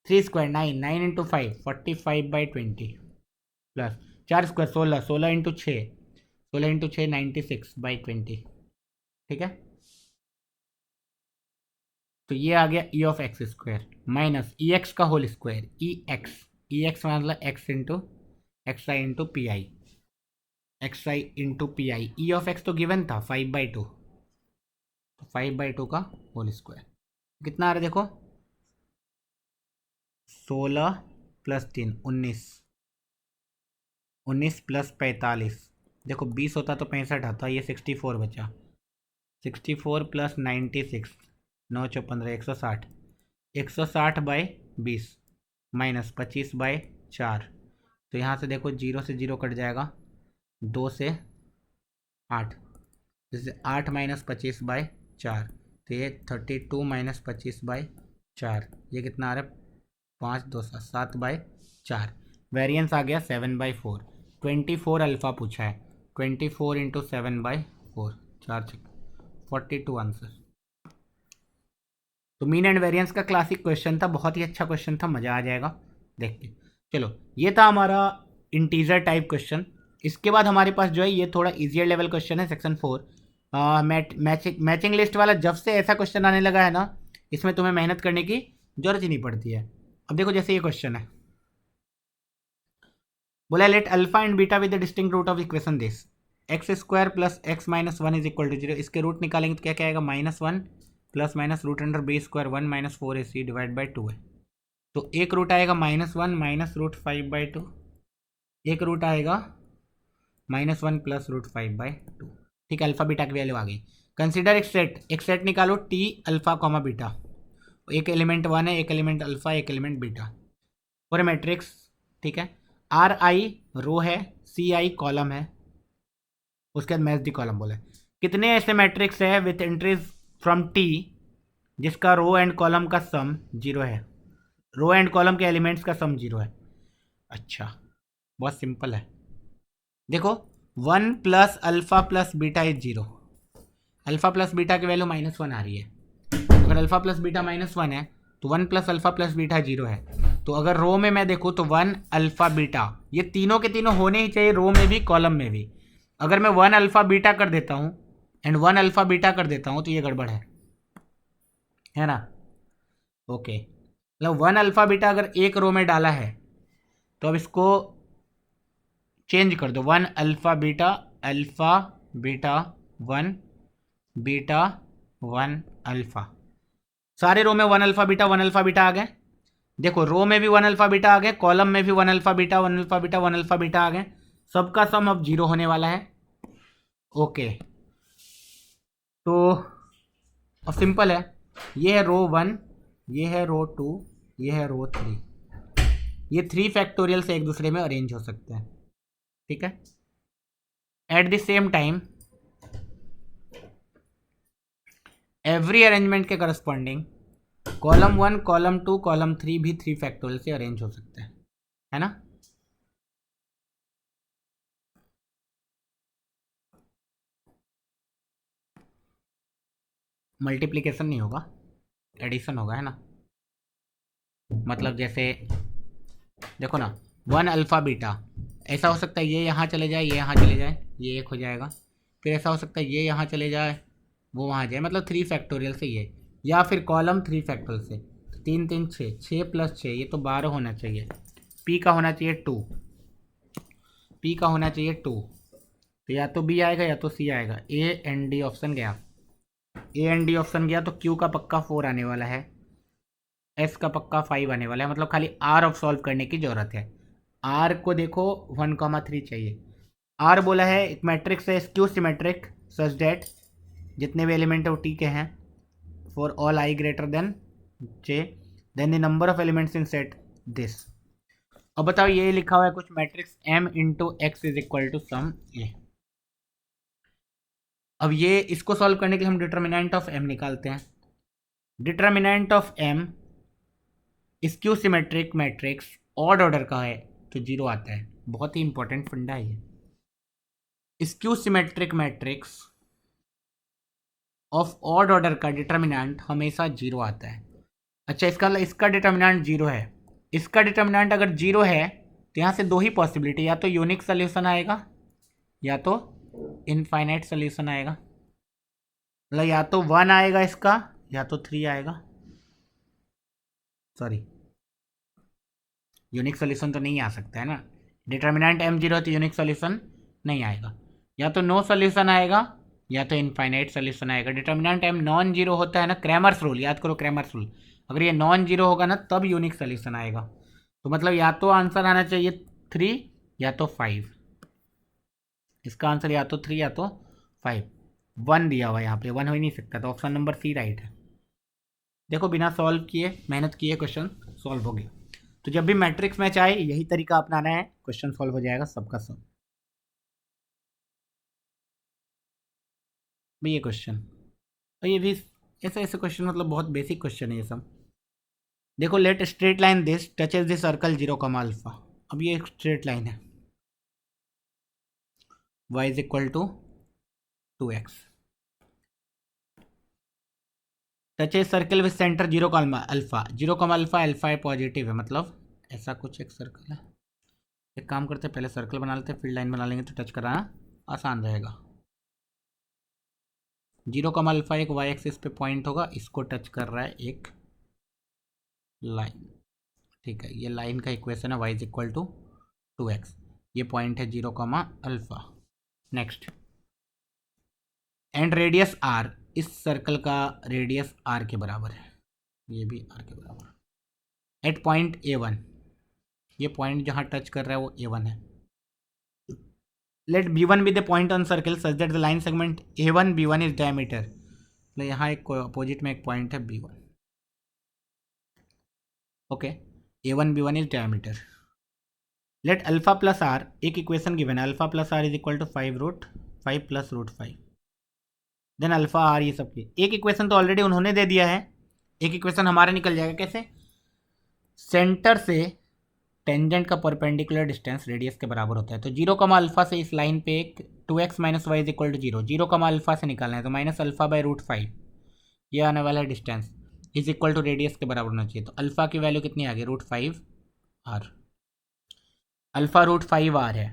Speaker 1: 3 square 9 into 5 45/20 plus 4 square 16 into 6 96/20, ठीक है। तो ये आ गया ई of x square minus E x का होल स्क्वायर, ई एक्स मतलब x into P I, E of x तो गिवन था 5/2, तो 5/2 का होल स्क्वायर कितना आ रहा है देखो 16 प्लस 3 19 प्लस 45, देखो 20 होता तो 65 आता, ये 64 बचा, 64 प्लस 96 9 × 15 160, 160/20 माइनस 25/4, तो यहाँ से देखो 0 से 0 कट जाएगा, 2 से 8, जैसे 8 माइनस 25/4, तो ये 32 माइनस 25/4, ये कितना आ रहा है 5 2 7/4, वेरिएंस आ गया 7/4। 24 अल्फ़ा पूछा है, 24 इंटू 7/4 4 42 आंसर। तो मीन एंड वेरिएंस का क्लासिक क्वेश्चन था, बहुत ही अच्छा क्वेश्चन था, मज़ा आ जाएगा देख के। चलो ये था हमारा इंटीजर टाइप क्वेश्चन। इसके बाद हमारे पास जो है ये थोड़ा इजियर लेवल क्वेश्चन है सेक्शन 4, मैचिंग लिस्ट वाला। जब से ऐसा क्वेश्चन आने लगा है ना, इसमें तुम्हें मेहनत करने की जरूरत ही नहीं पड़ती है। अब देखो जैसे ये क्वेश्चन है, बोला let alpha and beta with the distinct root of equation this x square plus x minus 1 is equal to 0। इसके रूट निकालेंगे तो क्या क्या आएगा -1 plus minus root under b square 1 minus 4ac divide by 2 है। तो एक रूट आएगा -1 माइनस रूट 5/2, एक रूट आएगा -1 प्लस रूट 5/2, ठीक है। अल्फा बीटा की वैल्यू आ गई। कंसिडर एक सेट निकालो टी अल्फा कॉमा बीटा, एक एलिमेंट 1 है, एक एलिमेंट अल्फा, एक एलिमेंट बीटा, और मैट्रिक्स ठीक है। आर आई रो है, सी आई कॉलम है, उसके बाद मैच दी कॉलम बोले। कितने ऐसे मैट्रिक्स है विथ एंट्रीज फ्रॉम टी जिसका रो एंड कॉलम का सम जीरो है, रो एंड कॉलम के एलिमेंट्स का सम जीरो है। अच्छा, बहुत सिंपल है। देखो 1 plus alpha plus beta is zero, alpha plus beta की वैल्यू -1 आ रही है। अगर अल्फा प्लस बीटा -1 है तो 1 plus alpha plus beta zero है। तो अगर रो में मैं देखूँ तो 1 अल्फा बीटा, ये तीनों के तीनों होने ही चाहिए, रो में भी कॉलम में भी। अगर मैं 1 अल्फा बीटा कर देता हूँ एंड 1 अल्फा बीटा कर देता हूँ तो ये गड़बड़ है ना। ओके, मतलब 1 अल्फा बीटा अगर एक रो में डाला है तो अब इसको चेंज कर दो, 1 अल्फा बीटा 1 बीटा 1 अल्फा, सारे रो में 1 अल्फा बीटा आ गए। देखो रो में भी 1 अल्फा बीटा आ गए, कॉलम में भी 1 alpha beta 1 alpha beta 1 alpha beta आ गए, सबका सम अब जीरो होने वाला है। ओके, तो अब सिंपल है, ये है रो 1, ये है रो 2, ये है रो 3, ये 3 फैक्टोरियल से एक दूसरे में अरेंज हो सकते हैं। ठीक है। At the same time every arrangement के करस्पॉन्डिंग कॉलम 1 कॉलम 2 कॉलम 3 भी 3 फैक्टोरियल से अरेंज हो सकते हैं, है ना। मल्टीप्लिकेशन नहीं होगा, एडिशन होगा, है ना। मतलब जैसे देखो ना 1 अल्फा बीटा, ऐसा हो सकता है ये यहाँ चले जाए, ये यहाँ चले जाए, ये एक हो जाएगा। फिर ऐसा हो सकता है ये यहाँ चले जाए, वो वहाँ जाए, मतलब 3 फैक्टोरियल से ये, या फिर कॉलम 3 फैक्टोरियल से। 3 3 6, 6 प्लस 6 ये तो 12 होना चाहिए। पी का होना चाहिए 2, पी का होना चाहिए 2, तो या तो बी आएगा या तो सी आएगा। ए एंड डी ऑप्शन गया, ए एंड डी ऑप्शन गया, तो क्यू का पक्का 4 आने वाला है, एस का पक्का 5 आने वाला है, मतलब खाली आर ऑफ सॉल्व करने की ज़रूरत है। आर को देखो 1,3 चाहिए। आर बोला है एक मैट्रिक्स है स्क्यू सिमेट्रिक सच डेट जितने भी एलिमेंट है वो टी के हैं, for all I greater than J, then the number of elements in set this. अब बताओ ये लिखा हुआ है कुछ matrix m into X is equal to sum A. अब ये इसको सॉल्व करने के लिए हम डिटर्मिनेंट ऑफ m निकालते हैं। Determinant of m skew symmetric matrix odd order का है तो जीरो आता है, बहुत ही इंपॉर्टेंट फंडा है ये। Skew symmetric matrix of odd order का डिटर्मिनेंट हमेशा जीरो आता है। अच्छा, इसका डिटर्मिनेंट जीरो है, इसका डिटर्मिनेंट अगर जीरो है तो यहाँ से दो ही पॉसिबिलिटी, या तो यूनिक सोल्यूशन आएगा या तो इनफाइनाइट सोल्यूशन आएगा। मतलब या तो 1 आएगा इसका या तो 3 आएगा, सॉरी यूनिक सोल्यूशन तो नहीं आ सकता है ना। डिटर्मिनेंट m0 है तो यूनिक सोल्यूशन नहीं आएगा, या तो नो सोल्यूशन आएगा या तो इनफाइनाइट सोल्यूशन आएगा। डिटर्मिनेंट m नॉन जीरो होता है ना, क्रैमर्स रूल याद करो, क्रैमर्स रूल, अगर ये नॉन जीरो होगा ना तब यूनिक सोल्यूशन आएगा। तो मतलब या तो आंसर आना चाहिए 3 या तो 5, इसका आंसर या तो 3 या तो 5। 1 दिया हुआ है यहाँ पे, 1 हो ही नहीं सकता, तो ऑप्शन नंबर सी राइट है। देखो बिना सॉल्व किए मेहनत किए क्वेश्चन सॉल्व हो गया। तो जब भी मैट्रिक्स मैच आए यही तरीका अपनाना है, क्वेश्चन सॉल्व हो जाएगा सबका सब। भाई ये क्वेश्चन और ये भी ऐसे ऐसे क्वेश्चन, मतलब बहुत बेसिक क्वेश्चन है ये सब। देखो let straight line this touches this circle 0, alpha. अब ये एक स्ट्रेट लाइन है, y is equal to 2x, touches circle with centre 0, alpha 0, alpha, alpha है पॉजिटिव है, मतलब ऐसा कुछ एक सर्कल है। एक काम करते हैं पहले सर्कल बना लेते हैं, फिर लाइन बना लेंगे तो टच कराना आसान रहेगा। 0, अल्फा एक y एक्सिस पे पॉइंट होगा, इसको टच कर रहा है एक लाइन, ठीक है। ये लाइन का इक्वेशन है y is equal to 2x, ये पॉइंट है 0, alpha. Next, and radius r, इस सर्कल का रेडियस r के बराबर है, ये भी r के बराबर। एट पॉइंट a1, ये पॉइंट जहाँ टच कर रहा है वो a1 है। Let b1 be the point on circle such that the line segment a1 b1 is diameter, मतलब यहाँ एक अपोजिट में एक पॉइंट है b1, okay. a1 b1 is diameter, let alpha plus r, एक इक्वेशन गिवन है, alpha plus r is equal to 5√5 plus √5, then alpha r, ये सब की एक इक्वेशन तो ऑलरेडी उन्होंने दे दिया है, एक इक्वेशन हमारा निकल जाएगा कैसे, सेंटर से टेंजेंट का परपेंडिकुलर डिस्टेंस रेडियस के बराबर होता है। तो 0 कमा अल्फा से इस लाइन पे एक 2x minus y is equal to 0, 0 कमा अल्फा से निकालना है तो माइनस अल्फा बाई √5, ये आने वाला है distance, is equal to radius के बराबर होना चाहिए। तो अल्फा की वैल्यू कितनी आ गई, √5 आर, अल्फा √5 आर है,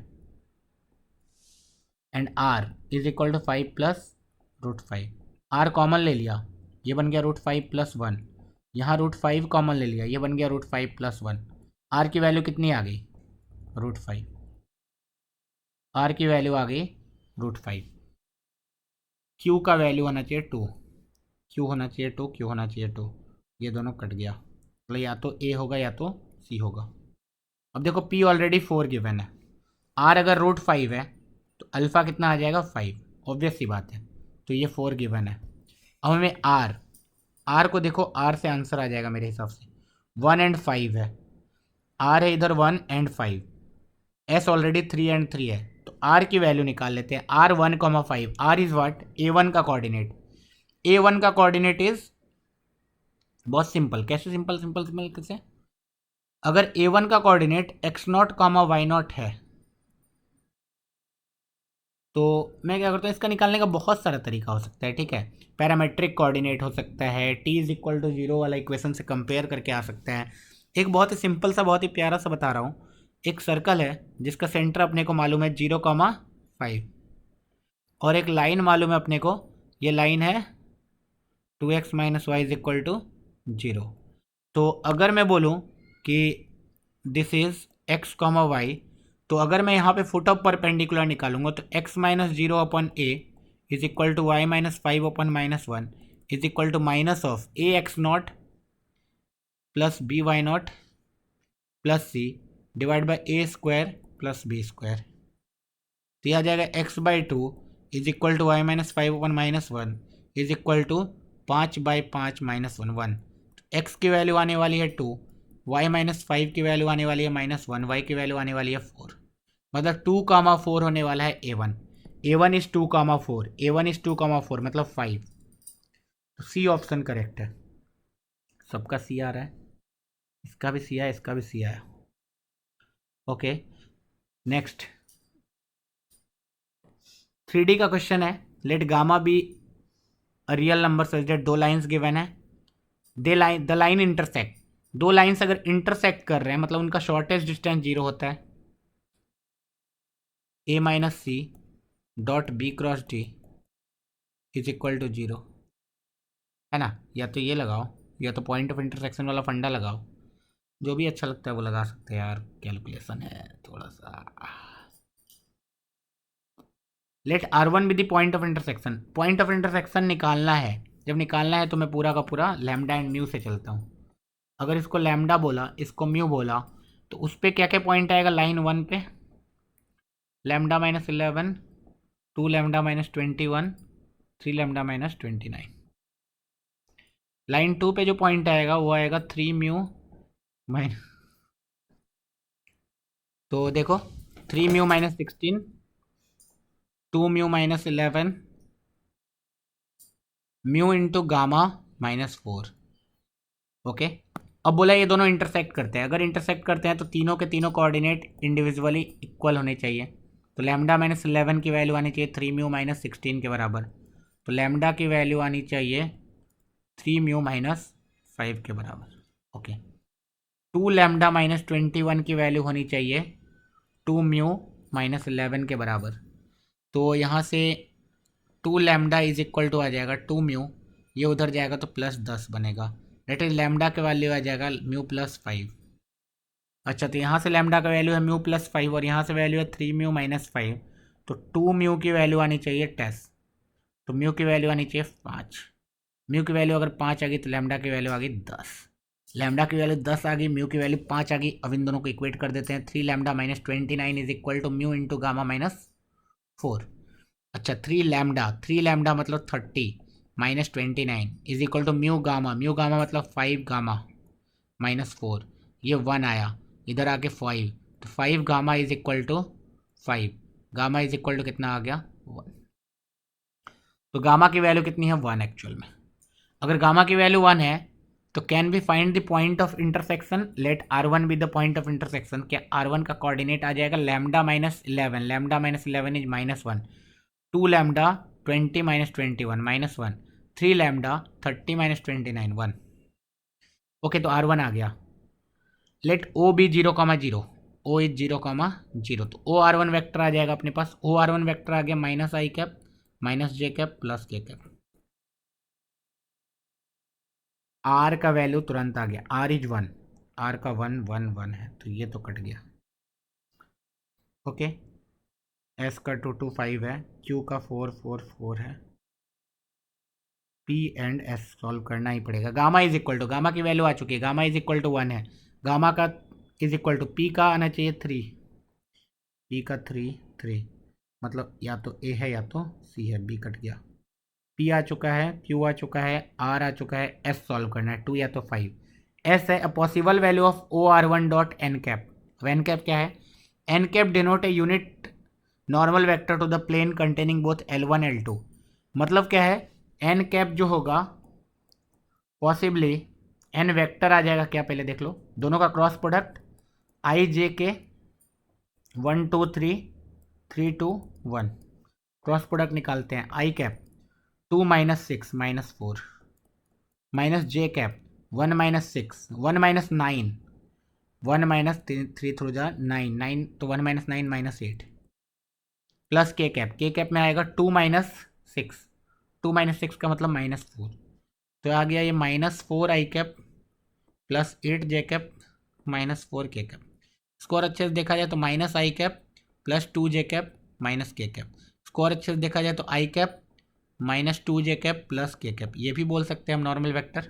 Speaker 1: and r is equal to 5 plus √5, r common ले लिया, ये बन गया √5 प्लस 1, यहाँ √5 कॉमन ले लिया, ये बन गया √5 प्लस 1, आर की वैल्यू कितनी आ गई, √5, आर की वैल्यू आ गई √5, क्यू का वैल्यू होना चाहिए 2, क्यू होना चाहिए 2, क्यू होना चाहिए 2, ये दोनों कट गया, मतलब या तो ए होगा या तो सी होगा। अब देखो पी ऑलरेडी 4 गिवन है, आर अगर √5 है तो अल्फ़ा कितना आ जाएगा 5, ऑब्वियस सी बात है, तो ये 4 गिवन है। अब हमें आर को देखो, आर से आंसर आ जाएगा मेरे हिसाब से 1 एंड 5 है, आर है इधर 1 एंड 5, एस ऑलरेडी 3 एंड 3 है, तो आर की वैल्यू निकाल लेते हैं, are 1,5, are is what, A1 का कोऑर्डिनेट, A1 का कोऑर्डिनेट इज बहुत सिंपल, कैसे सिंपल सिंपल सिंपल कैसे, अगर A1 का कोऑर्डिनेट x0, y0 है तो मैं क्या करता हूँ, इसका निकालने का बहुत सारा तरीका हो सकता है, ठीक है, पैरामेट्रिक कोऑर्डिनेट हो सकता है, t इज इक्वल टू 0 वाला इक्वेशन से कंपेयर करके आ सकता है। एक बहुत ही सिंपल सा, बहुत ही प्यारा सा बता रहा हूँ, एक सर्कल है जिसका सेंटर अपने को मालूम है 0,5, और एक लाइन मालूम है अपने को, ये लाइन है 2x minus y is equal to 0। तो अगर मैं बोलूँ कि दिस इज x, y, तो अगर मैं यहाँ पे फुट ऑफ परपेंडिकुलर निकालूंगा तो x minus 0 upon a is equal to y minus 5 upon -1 is equal to minus of ax0 plus by0 plus c divide by a² plus b², तो यह आ जाएगा x/2 is equal to y minus 5 upon -1 is equal to 5/5 -1 1, x की value आने वाली है 2, y minus 5 की value आने वाली है -1, y की वैल्यू आने वाली है 4, मतलब 2,4 होने वाला है A1, A1 is 2,4, A1 is 2,4 मतलब 5, तो सी ऑप्शन करेक्ट है, सबका सी आ रहा है, इसका भी सी आया, इसका भी सी आया। ओके नेक्स्ट 3D का क्वेश्चन है, let gamma be a real number such that, दो लाइंस गिवन है, द लाइन इंटरसेक्ट, दो लाइंस अगर इंटरसेक्ट कर रहे हैं मतलब उनका शॉर्टेस्ट डिस्टेंस 0 होता है, a minus c dot b cross d is equal to 0, है ना, या तो ये लगाओ या तो पॉइंट ऑफ इंटरसेक्शन वाला फंडा लगाओ, जो भी अच्छा लगता है वो लगा सकते हैं यार, कैलकुलेशन है थोड़ा सा। Let R1 be the point of intersection, point of intersection निकालना है, जब निकालना है तो मैं पूरा का पूरा लैम्डा एंड म्यू से चलता हूँ, अगर इसको लैम्डा बोला इसको म्यू बोला तो उस पर क्या क्या पॉइंट आएगा, लाइन 1 पे lambda minus 11, 2 lambda minus 21, 3 lambda minus 29, line 2 पे जो पॉइंट आएगा वो आएगा 3 म्यू माइनस, तो देखो 3 mu minus 16, 2 mu minus 11, mu into gamma -4, okay. अब बोला ये दोनों इंटरसेक्ट करते हैं, अगर इंटरसेक्ट करते हैं तो तीनों के तीनों कोऑर्डिनेट इंडिविजुअली इक्वल होने चाहिए, तो लैम्डा माइनस 11 की वैल्यू आनी चाहिए 3 म्यू माइनस 16 के बराबर, तो लैम्डा की वैल्यू आनी चाहिए 3 म्यू माइनस 5 के बराबर, ओके। 2 लैम्डा माइनस 21 की वैल्यू होनी चाहिए 2 म्यू माइनस 11 के बराबर, तो यहाँ से 2 लैम्डा इज इक्वल टू आ जाएगा 2 म्यू, ये उधर जाएगा तो प्लस 10 बनेगा, डेट इज लैम्डा का वैल्यू आ जाएगा म्यू प्लस 5। अच्छा तो यहाँ से लैम्डा का वैल्यू है म्यू प्लस 5 और यहाँ से वैल्यू है 3 म्यू माइनस 5, तो 2 म्यू की वैल्यू आनी चाहिए 10, तो म्यू की वैल्यू आनी चाहिए 5, म्यू की वैल्यू अगर 5 आ गई तो लैम्डा की वैल्यू आ गई 10, लैम्डा की वैल्यू 10 आ गई, म्यू की वैल्यू 5 आ गई, अब इन दोनों को इक्वेट कर देते हैं, 3 lambda minus 29 is equal to mu into gamma -4। अच्छा 3 लैम्डा मतलब 30 minus 29 is equal to mu gamma मतलब 5 गामा -4, ये 1 आया, इधर आके 5, तो 5 gamma is equal to 5, gamma is equal to कितना आ गया 1। तो गामा की वैल्यू कितनी है 1 एक्चुअल में। अगर गामा की वैल्यू 1 है तो can we find the point of intersection, let r1 be the point of intersection. क्या r1 का कोऑर्डिनेट आ जाएगा lambda minus 11, lambda minus 11 is -1, 2 lambda 20 minus 21 -1, 3 lambda 30 minus 29 1। Okay, so r1 आ गया। Let o be 0,0, o is 0,0, तो o r1 vector आ जाएगा अपने पास। o r1 vector आ गया minus I cap minus J cap plus K cap. Are का value तुरंत आ गया, are is 1, are का 1 1 1 है, तो ये तो कट गया। ओके, एस का 2 2 5 है, क्यू का 4 4 4 है, पी एंड एस सॉल्व करना ही पड़ेगा। Gamma is equal to, gamma की वैल्यू आ चुकी है, गामा इज इक्वल टू 1 है, गामा का इज इक्वल टू पी का आना चाहिए 3, पी का 3 3, मतलब या तो ए है या तो सी है, बी कट गया। पी आ चुका है, क्यू आ चुका है, आर आ चुका है, एस सॉल्व करना है 2 या तो 5। एस है a possible value of O R one dot N cap. N cap क्या है? N cap denote a unit normal vector to the plane containing both L1 L2। मतलब क्या है, एन कैप जो होगा पॉसिबली एन वेक्टर आ जाएगा। क्या पहले देख लो, दोनों का क्रॉस प्रोडक्ट आई जे के 1 2 3 3 2 1, क्रॉस प्रोडक्ट निकालते हैं। I cap 2 minus 6 minus 4 minus J cap 1 minus 6 1 minus 9 1 minus 3 थ्रू जा 9 9, तो 1 minus 9 minus 8 plus K cap में आएगा 2 माइनस 6, 2 माइनस 6 का मतलब -4, तो आ गया ये -4 आई कैप प्लस 8 जे कैप -4 के कैप। स्कोर अच्छे से देखा जाए तो माइनस आई कैप प्लस 2 जे कैप माइनस के कैप। स्कोर अच्छे से देखा जाए तो आई कैप -2 जे कैप प्लस के कैप, ये भी बोल सकते हैं हम नॉर्मल वेक्टर।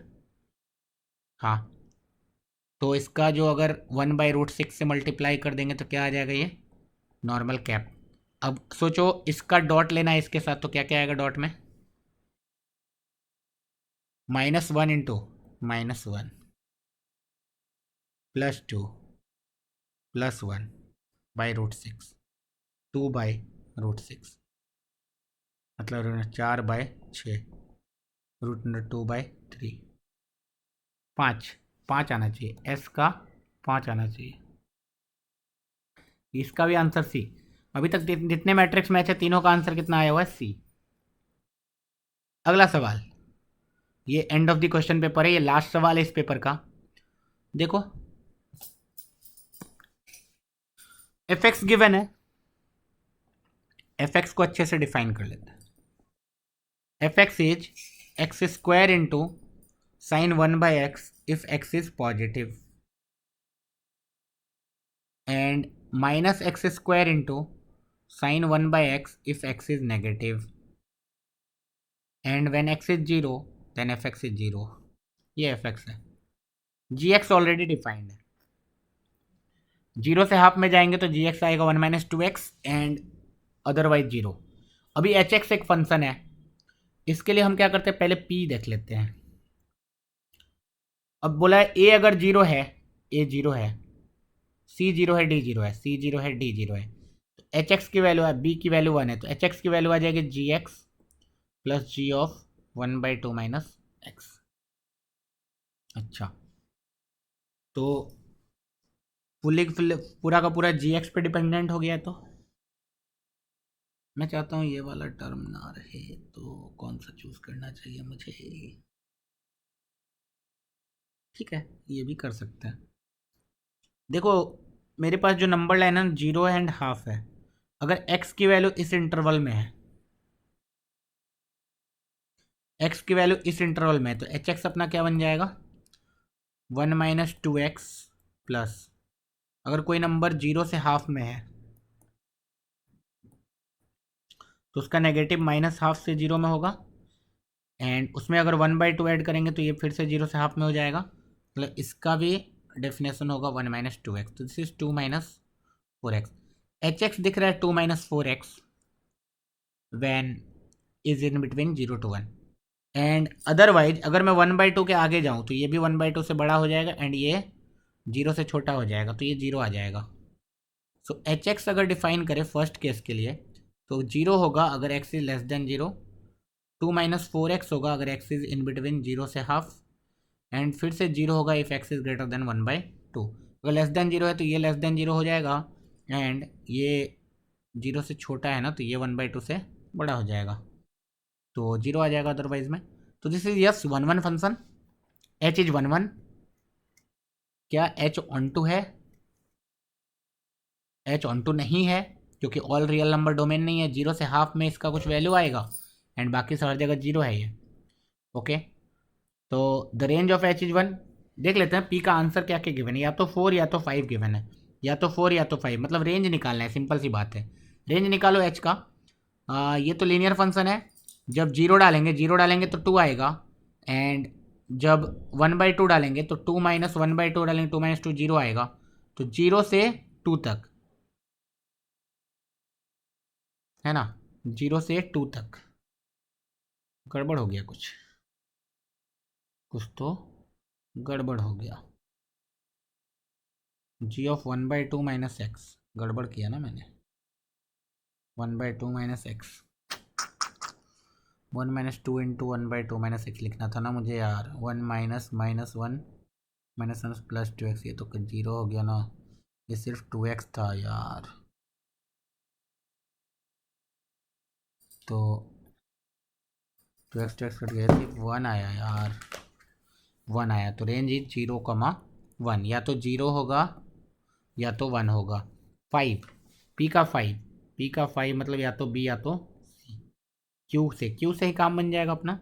Speaker 1: हाँ, तो इसका जो अगर 1/√6 से मल्टीप्लाई कर देंगे तो क्या आ जाएगा, ये नॉर्मल कैप। अब सोचो इसका डॉट लेना है इसके साथ, तो क्या क्या आएगा डॉट में, -1 इंटू -1 प्लस 2 प्लस 1 /√6, 2/√6, मतलब 4/6, √2/3, 5 आना चाहिए, एस का 5 आना चाहिए। इसका भी आंसर सी। अभी तक जितने मैट्रिक्स मैच है तीनों का आंसर कितना आया हुआ है, सी। अगला सवाल, ये end of the question paper है, ये लास्ट सवाल है इस पेपर का। देखो एफ एक्स गिवन है, एफ एक्स को अच्छे से डिफाइन कर लेते हैं। F x is x square into sine 1/x if x is positive and minus x square into sine 1/x if x is negative and when x is 0 then fx is 0। ये fx है। gx already defined है, 0 से half में जाएंगे तो gx आएगा 1 - 2x and otherwise 0। अभी hx एक फंक्शन है, इसके लिए हम क्या करते हैं, पहले p देख लेते हैं। अब बोला है a अगर 0 है, a 0 है, c 0 है, d 0 है, c 0 है, d 0 है, तो एच एक्स की वैल्यू है, b की वैल्यू 1 है, तो एच एक्स की वैल्यू आ जाएगी G X plus G of 1/2 minus X. अच्छा, तो पूरा का पूरा जी एक्स पे डिपेंडेंट हो गया। तो मैं चाहता हूँ ये वाला टर्म ना रहे, तो कौन सा चूज करना चाहिए मुझे, ठीक है ये भी कर सकते हैं। देखो मेरे पास जो नंबर लाइन है 0 एंड हाफ है, अगर x की वैल्यू इस इंटरवल में है, x की वैल्यू इस इंटरवल में है, तो एच एक्स अपना क्या बन जाएगा 1 - 2x प्लस, अगर कोई नंबर 0 से हाफ में है तो उसका नेगेटिव -½ से 0 में होगा, एंड उसमें अगर 1/2 ऐड करेंगे तो ये फिर से 0 से हाफ में हो जाएगा, मतलब इसका भी डेफिनेशन होगा 1 - 2x, तो this is 2 - 4x। H x दिख रहा है 2 - 4x when is in between 0 to 1, and otherwise अगर मैं 1/2 के आगे जाऊँ तो ये भी 1/2 से बड़ा हो जाएगा एंड ये 0 से छोटा हो जाएगा, तो ये 0 आ जाएगा। सो एच एक्स अगर डिफाइन करें फर्स्ट केस के लिए तो 0 होगा अगर x is less than 0, 2 minus 4x होगा अगर एक्स इज इन बिटवीन 0 से हाफ, एंड फिर से 0 होगा if x is greater then 1/2। अगर लेस देन 0 है तो ये लेस देन 0 हो जाएगा, एंड ये 0 से छोटा है ना तो ये 1/2 से बड़ा हो जाएगा, तो 0 आ जाएगा अदरवाइज में। तो this is yes 1 1 function, h is 1 1। क्या h ऑन टू है? h ऑन टू नहीं है क्योंकि ऑल रियल नंबर डोमेन नहीं है, 0 से हाफ में इसका कुछ वैल्यू आएगा एंड बाकी हर जगह 0 है ये। ओके, तो the range of h is 1। देख लेते हैं p का आंसर क्या क्या गिवन है, या तो 4 या तो 5 गिवन है, या तो 4 या तो 5, मतलब रेंज निकालना है, सिंपल सी बात है। रेंज निकालो h का। ये तो लीनियर फंक्शन है, जब 0 डालेंगे तो 2 आएगा, एंड जब 1/2 डालेंगे तो 2 माइनस 1/2 डालेंगे, 2 माइनस 2 0 आएगा, तो 0 से 2 तक है ना, 0 से 2 तक। गड़बड़ हो गया, कुछ तो गड़बड़ हो गया। g ऑफ 1/2 माइनस एक्स, गड़बड़ किया ना मैंने, 1/2 minus x, 1 minus 2 into 1/2 minus x लिखना था ना मुझे यार, 1 minus minus 1 minus 1 plus 2x, ये तो 0 हो गया ना, ये सिर्फ 2x था यार, तो 2x कट गया, सिर्फ 1 आया यार, 1 आया, तो रेंज इज 0,1, या तो 0 होगा या तो 1 होगा। 5, p का 5, p का 5 मतलब या तो b या तो c। q से ही काम बन जाएगा अपना,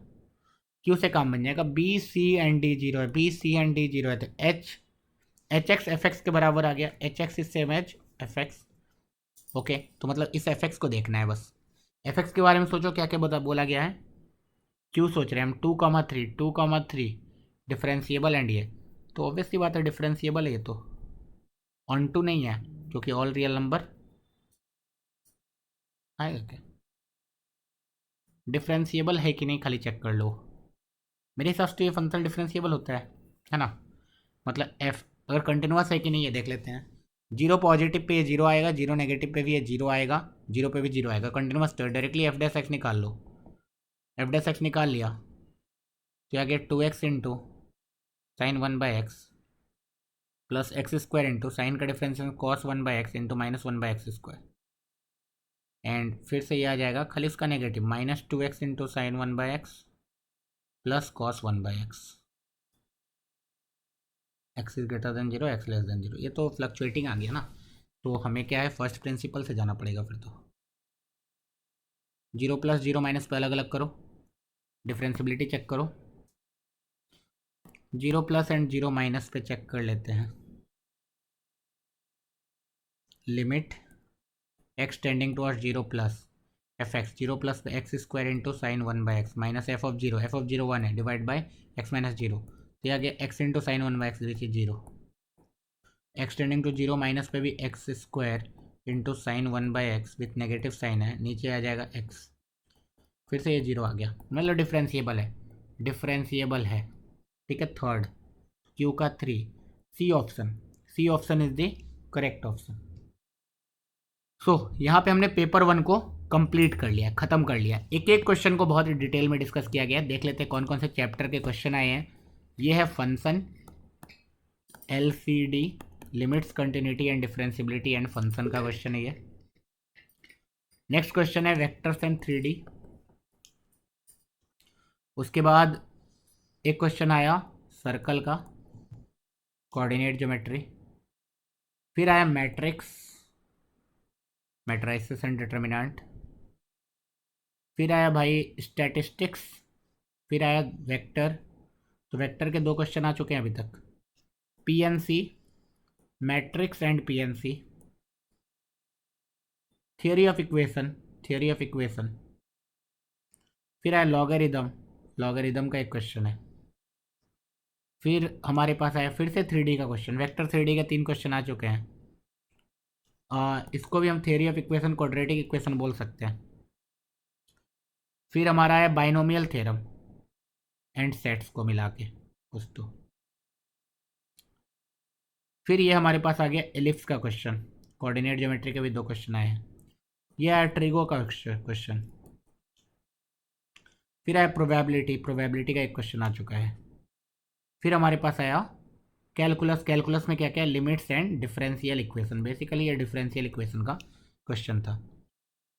Speaker 1: q से काम बन जाएगा, b c एंड d 0 है, b c एंड d 0 है, तो एच एक्स एफ एक्स के बराबर आ गया, H x is same H F x. Okay, तो मतलब इस एफ एक्स को देखना है बस। एफ एक्स के बारे में सोचो क्या क्या बोला गया है, क्यों सोच रहे हैं हम, 2,3 डिफरेंशिएबल, एंड ये तो ऑब्वियसली बात है डिफरेंशिएबल है, ये तो ऑन टू नहीं है क्योंकि ऑल रियल नंबर आएगा क्या, डिफरेंशिएबल है कि नहीं खाली चेक कर लो। मेरे हिसाब से तो ये फंक्शन डिफरेंशिएबल होता है ना, मतलब एफ अगर कंटिन्यूस है कि नहीं ये देख लेते हैं। 0 पॉजिटिव पे ये 0 आएगा, 0 नेगेटिव पे भी ये 0 आएगा, 0 पे भी 0 आएगा, कंटिन्यूस, तो डायरेक्टली एफ डैश एक्स निकाल लो, एफ डैश एक्स निकाल लिया तो आ गया 2x into sine 1/x plus X square into sine का difference cos 1/x into minus 1/x square, and फिर से ये आ जाएगा खाली इसका negative, -2x into sine 1/x plus cos 1/x, X is greater than 0, X less than 0, ये तो फ्लक्चुएटिंग आ गया ना, तो हमें क्या है फर्स्ट प्रिंसिपल से जाना पड़ेगा फिर तो। 0 प्लस 0 माइनस पे अलग अलग करो, डिफरेंशिबिलिटी चेक करो, 0 प्लस एंड 0 माइनस पे चेक कर लेते हैं। Limit x tending towards 0 plus F x, 0 plus X square into sine 1/x minus F of 0 1 है, डिवाइड बाई एक्स माइनस 0, तो आ गया x into sine 1/x which is 0, x tending to 0 minus पे भी x square into sine 1/x with negative sign है, नीचे आ जाएगा x, फिर से ये 0 आ गया, मतलब डिफरेंशिएबल है, ठीक है। थर्ड क्यू का 3, C option is the correct option. So यहाँ पे हमने पेपर 1 को कंप्लीट कर लिया, ख़त्म कर लिया, एक एक क्वेश्चन को बहुत ही डिटेल में डिस्कस किया गया, देख लेते हैं कौन कौन से चैप्टर के क्वेश्चन आए हैं। ये है function, LCD, limits, continuity and differentiability and function का क्वेश्चन है ये। नेक्स्ट क्वेश्चन है वेक्टर्स एंड 3D। उसके बाद एक क्वेश्चन आया सर्कल का, कोऑर्डिनेट ज्योमेट्री, फिर आया मैट्रिक्स, मैट्राइसिस एंड डिटर्मिनेंट, फिर आया भाई स्टैटिस्टिक्स, फिर आया वेक्टर, तो वेक्टर के 2 क्वेश्चन आ चुके हैं अभी तक, PNC, matrix and PNC, theory of equation, फिर आया लॉगरिदम का एक क्वेश्चन है, फिर हमारे पास आया फिर से 3D का क्वेश्चन, वेक्टर 3D के 3 क्वेश्चन आ चुके हैं। इसको भी हम theory of equation, quadratic equation बोल सकते हैं। फिर हमारा है बाइनोमियल थ्योरम एंड सेट्स को मिला के कुछ तो, फिर ये हमारे पास आ गया एलिप्स का क्वेश्चन, कोऑर्डिनेट ज्योमेट्री के भी 2 क्वेश्चन आए हैं। ये है ट्रिगो का क्वेश्चन। फिर आया प्रोबेबिलिटी का एक क्वेश्चन आ चुका है। फिर हमारे पास आया कैलकुलस में क्या क्या limits and differential equation. Basically ये डिफरेंशियल इक्वेशन का क्वेश्चन था।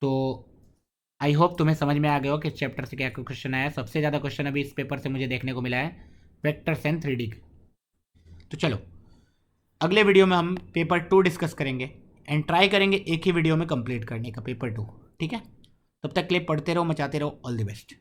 Speaker 1: तो आई होप तुम्हें समझ में आ गया हो कि चैप्टर से क्या क्वेश्चन आया। सबसे ज़्यादा क्वेश्चन अभी इस पेपर से मुझे देखने को मिला है वेक्टर्स एंड 3D। तो चलो अगले वीडियो में हम पेपर 2 डिस्कस करेंगे एंड ट्राई करेंगे एक ही वीडियो में कंप्लीट करने का पेपर 2। ठीक है, तब तक के लिए पढ़ते रहो, मचाते रहो। All the best.